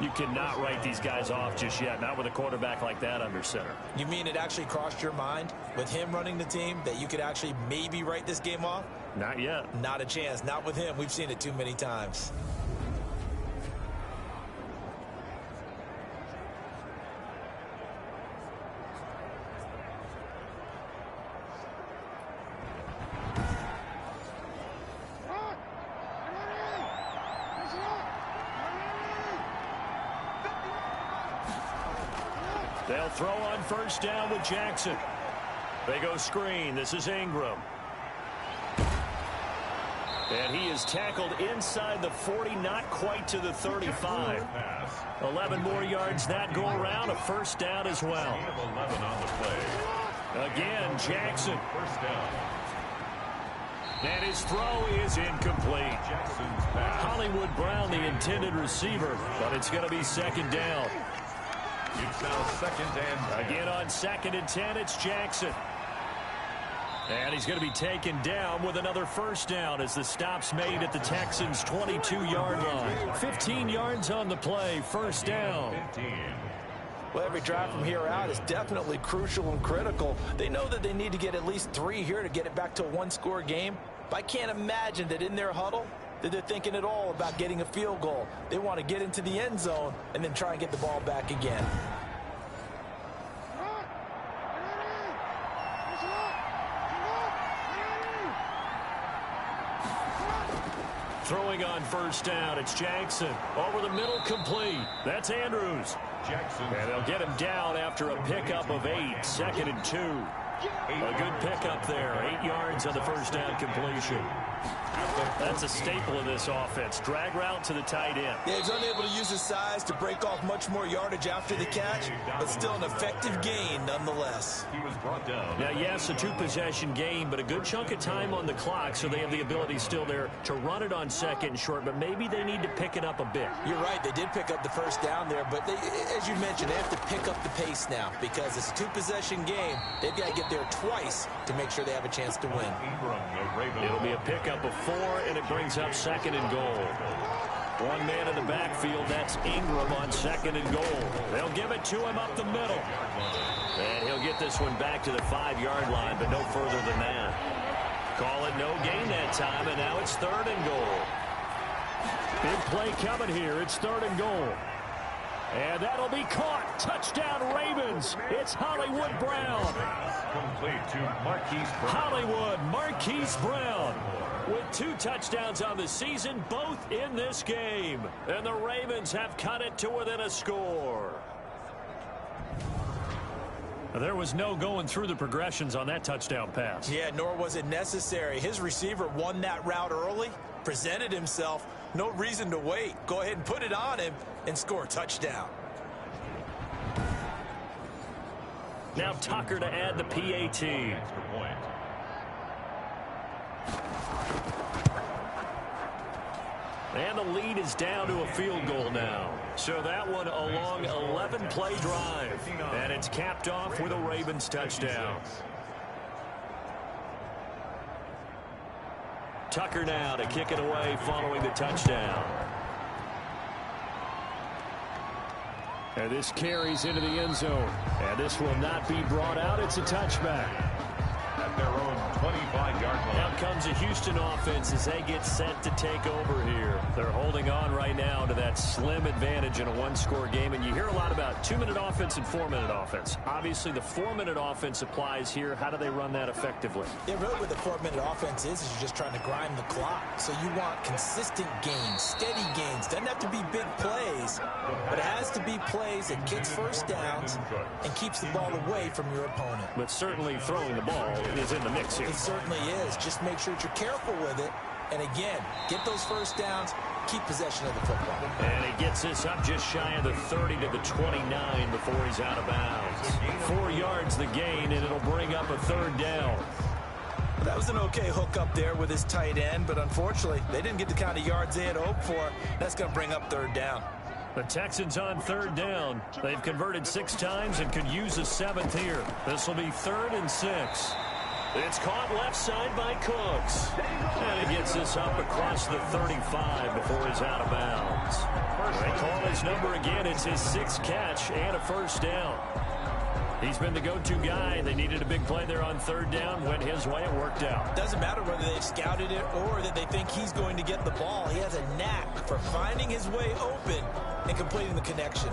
You cannot write these guys off just yet, not with a quarterback like that under center. You mean it actually crossed your mind with him running the team that you could actually maybe write this game off? Not yet. Not a chance. Not with him. We've seen it too many times. They'll throw on first down with Jackson. They go screen. This is Ingram. And he is tackled inside the 40, not quite to the 35. 11 more yards that go around, a first down as well. 11 on the play. Again, Jackson. First down. And his throw is incomplete. Jackson's pass. Hollywood Brown, the intended receiver, but it's going to be second down. It's now 2nd and 10. Again on 2nd and 10, it's Jackson. And he's going to be taken down with another first down as the stop's made at the Texans' 22-yard line. 15 yards on the play, first down. 15. Well, every drive from here out is definitely crucial and critical. They know that they need to get at least 3 here to get it back to a one-score game. But I can't imagine that in their huddle that they're thinking at all about getting a field goal. They want to get into the end zone and then try and get the ball back again. Throwing on first down, it's Jackson. Over the middle, complete. That's Andrews. Jackson. And they'll get him down after a pickup of 8, 2nd and 2. A good pickup there, 8 yards on the first down completion. That's a staple of this offense. Drag route to the tight end. Yeah, he's unable to use his size to break off much more yardage after the catch, but still an effective gain nonetheless. He was brought down. Now, yes, a 2-possession game, but a good chunk of time on the clock, so they have the ability still there to run it on 2nd and short, but maybe they need to pick it up a bit. You're right, they did pick up the first down there, but they, as you mentioned, they have to pick up the pace now because it's a 2-possession game. They've got to get there twice to make sure they have a chance to win. Ingram, the Ravens. It'll be a pickup of 4, and it brings up 2nd and goal. One man in the backfield, that's Ingram on 2nd and goal. They'll give it to him up the middle. And he'll get this one back to the 5-yard line, but no further than that. Call it no gain that time, and now it's 3rd and goal. Big play coming here. It's 3rd and goal. And that'll be caught. Touchdown, Ravens. It's Hollywood Brown. Complete to Marquise Brown. Hollywood, Marquise Brown. With 2 touchdowns on the season, both in this game. And the Ravens have cut it to within a score. There was no going through the progressions on that touchdown pass. Yeah, nor was it necessary. His receiver won that route early, presented himself. No reason to wait. Go ahead and put it on him and score a touchdown. Now Tucker to add the PAT. Extra point. And the lead is down to a field goal now. So that one a long 11-play drive. And it's capped off with a Ravens touchdown. Tucker now to kick it away following the touchdown. And this carries into the end zone. And this will not be brought out. It's a touchback. At their own 25-yard line. Out comes a Houston offense as they get set to take over here. They're holding on right now to that slim advantage in a one-score game. And you hear a lot about 2-minute offense and 4-minute offense. Obviously, the 4-minute offense applies here. How do they run that effectively? Yeah, really what the 4-minute offense is you're just trying to grind the clock. So you want consistent gains, steady gains. Doesn't have to be big plays, but it has to be plays that gets first downs and keeps the ball away from your opponent. But certainly throwing the ball is in the mix here. It certainly is. Just make sure that you're careful with it. And again, get those first downs, keep possession of the football. And he gets this up just shy of the 30 to the 29 before he's out of bounds. 4 yards the gain, and it'll bring up a 3rd down. That was an okay hook up there with his tight end, but unfortunately, they didn't get the kind of yards they had hoped for. That's going to bring up third down. The Texans on third down. They've converted 6 times and could use a 7th here. This will be 3rd and 6. It's caught left side by Cooks. And he gets this up across the 35 before he's out of bounds. They call his number again. It's his 6th catch and a first down. He's been the go-to guy. They needed a big play there on third down. Went his way. It worked out. Doesn't matter whether they've scouted it or that they think he's going to get the ball. He has a knack for finding his way open and completing the connection.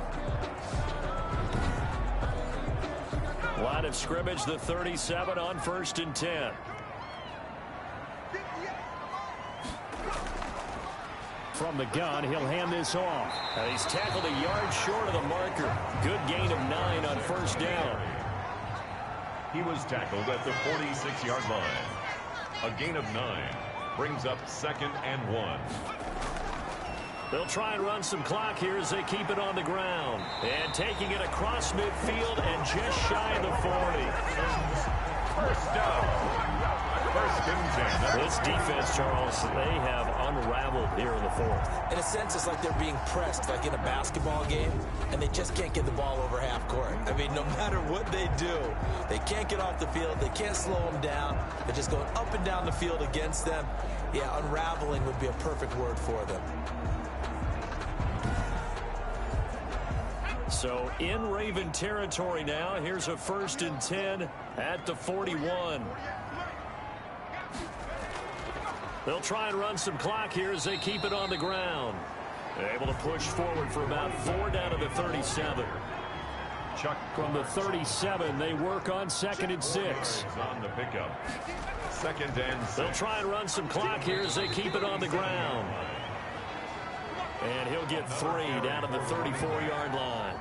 Line of scrimmage, the 37 on 1st and 10. From the gun, he'll hand this off. And he's tackled a yard short of the marker. Good gain of 9 on first down. He was tackled at the 46-yard line. A gain of 9 brings up 2nd and 1. They'll try and run some clock here as they keep it on the ground. And taking it across midfield and just shy of the 40. First down. 1st and 10. This defense, Charles, they have unraveled here in the 4th. In a sense, it's like they're being pressed, like in a basketball game, and they just can't get the ball over half court. I mean, no matter what they do, they can't get off the field. They can't slow them down. They're just going up and down the field against them. Yeah, unraveling would be a perfect word for them. So in Raven territory now. Here's a 1st and 10 at the 41. They'll try and run some clock here as they keep it on the ground. They're able to push forward for about 4 down to the 37. Chuck from the 37, they work on 2nd and 6. On the pickup. 2nd and 6. They'll try and run some clock here as they keep it on the ground. And he'll get 3 down to the 34-yard line.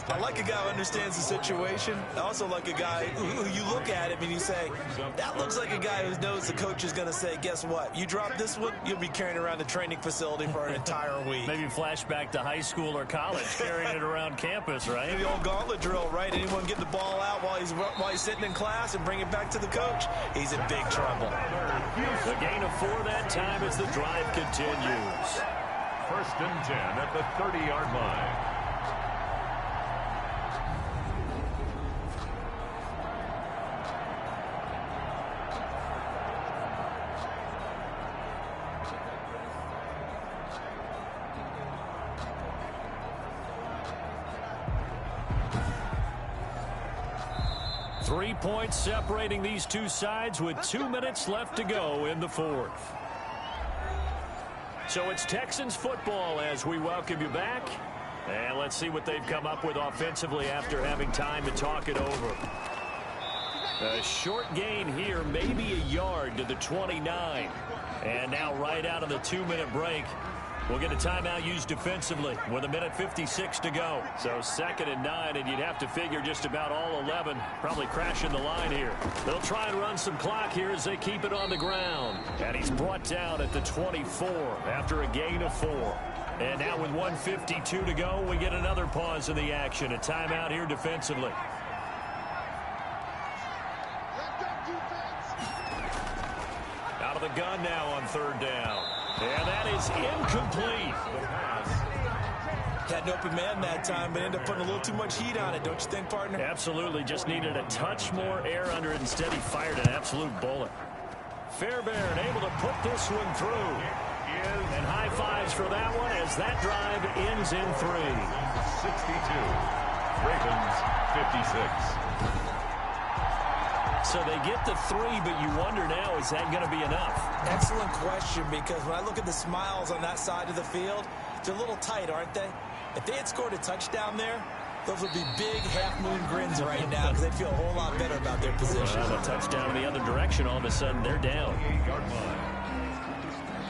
I like a guy who understands the situation. I also like a guy who you look at him and you say, that looks like a guy who knows the coach is going to say, guess what? You drop this one, you'll be carrying around the training facility for an entire week. Maybe flashback to high school or college, carrying it around campus, right? The old gauntlet drill, right? Anyone get the ball out while he's sitting in class and bring it back to the coach? He's in big trouble. The gain of 4 that time as the drive continues. 1st and 10 at the 30-yard line. Three points separating these two sides with 2 minutes left to go in the 4th. So it's Texans football as we welcome you back. And let's see what they've come up with offensively after having time to talk it over. A short gain here, maybe a yard to the 29. And now right out of the 2-minute break, we'll get a timeout used defensively with 1:56 to go. So 2nd and 9, and you'd have to figure just about all 11 probably crashing the line here. They'll try and run some clock here as they keep it on the ground. And he's brought down at the 24 after a gain of 4. And now with 1:52 to go, we get another pause in the action. A timeout here defensively. Out of the gun now on 3rd down. And that is incomplete. Had an open man that time, but ended up putting a little too much heat on it, don't you think, partner? Absolutely. Just needed a touch more air under it. Instead, he fired an absolute bullet. Fairbairn able to put this one through. And high fives for that one as that drive ends in 3. 62. Ravens 56. So they get the 3, but you wonder now, is that going to be enough? Excellent question, because when I look at the smiles on that side of the field, they're a little tight, aren't they? If they had scored a touchdown there, those would be big half-moon grins right now because they'd feel a whole lot better about their position. Well, a touchdown in the other direction, all of a sudden they're down.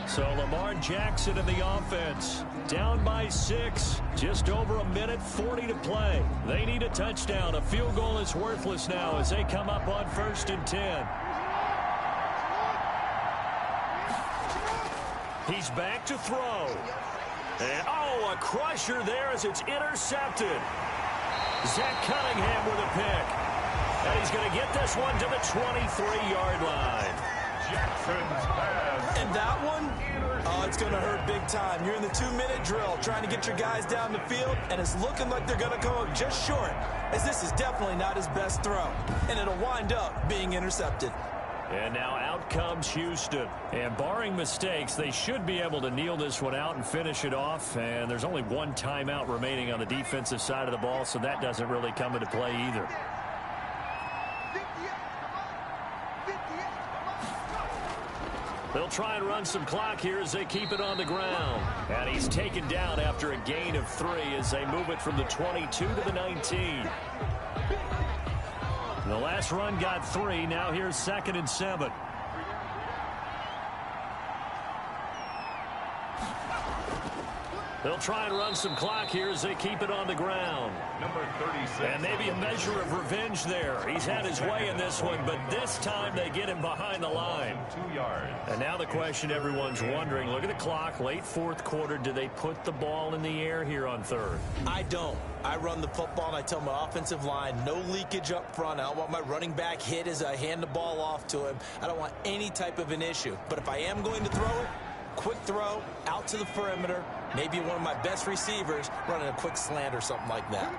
So Lamar Jackson in the offense, down by 6, just over 1:40 to play. They need a touchdown. A field goal is worthless now as they come up on 1st and 10. He's back to throw. And, a crusher there as it's intercepted. Zach Cunningham with a pick. And he's going to get this one to the 23-yard line. Jackson's pass. And that one, oh, it's going to hurt big time. You're in the 2-minute drill trying to get your guys down the field, and it's looking like they're going to come up just short, as this is definitely not his best throw. And it'll wind up being intercepted. And now out comes Houston. And barring mistakes, they should be able to kneel this one out and finish it off. And there's only one timeout remaining on the defensive side of the ball, so that doesn't really come into play either. They'll try and run some clock here as they keep it on the ground. And he's taken down after a gain of 3 as they move it from the 22 to the 19. The last run got 3. Now here's 2nd and 7. They'll try and run some clock here as they keep it on the ground. Number 36. And maybe a measure of revenge there. He's had his way in this one, but this time they get him behind the line. 2 yards. And now the question everyone's wondering, look at the clock, late 4th quarter. Do they put the ball in the air here on 3rd? I don't. I run the football, and I tell my offensive line, no leakage up front. I don't want my running back hit as I hand the ball off to him. I don't want any type of an issue. But if I am going to throw it, quick throw, out to the perimeter, maybe one of my best receivers running a quick slant or something like that.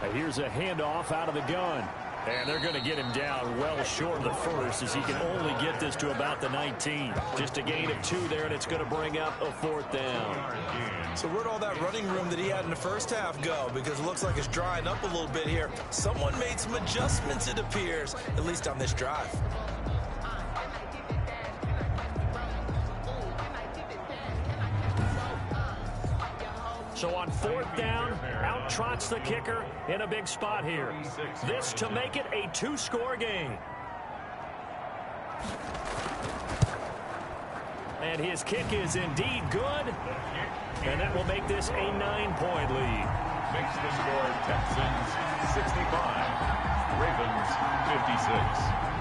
And here's a handoff out of the gun. And they're going to get him down well short of the first as he can only get this to about the 19. Just a gain of 2 there, and it's going to bring up a 4th down. So where'd all that running room that he had in the first half go? Because it looks like it's drying up a little bit here. Someone made some adjustments, it appears, at least on this drive. So on 4th down, out trots the kicker in a big spot here. This to make it a 2-score game. And his kick is indeed good. And that will make this a 9-point lead. Makes the score Texans 65, Ravens 56.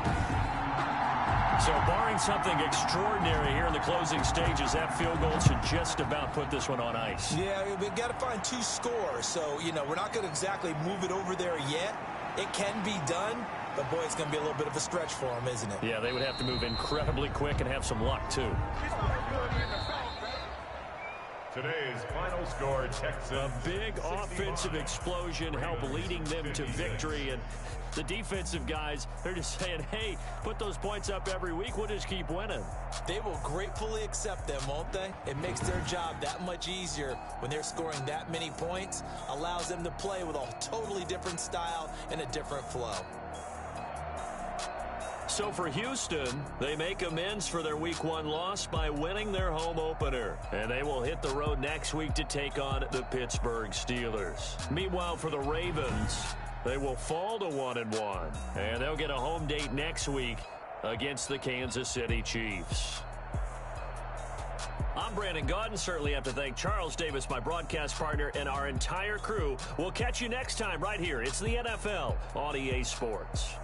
So barring something extraordinary here in the closing stages, that field goal should just about put this one on ice. Yeah, we've got to find 2 scores. So, you know, we're not going to exactly move it over there yet. It can be done, but, boy, it's going to be a little bit of a stretch for them, isn't it? Yeah, they would have to move incredibly quick and have some luck, too. Today's final score, Texans. A big offensive explosion helped leading them to victory. And the defensive guys, they're just saying, hey, put those points up every week. We'll just keep winning. They will gratefully accept them, won't they? It makes their job that much easier when they're scoring that many points. Allows them to play with a totally different style and a different flow. So for Houston, they make amends for their Week 1 loss by winning their home opener. And they will hit the road next week to take on the Pittsburgh Steelers. Meanwhile, for the Ravens, they will fall to 1-1. And they'll get a home date next week against the Kansas City Chiefs. I'm Brandon Gaudin. Certainly have to thank Charles Davis, my broadcast partner, and our entire crew. We'll catch you next time right here. It's the NFL on EA Sports.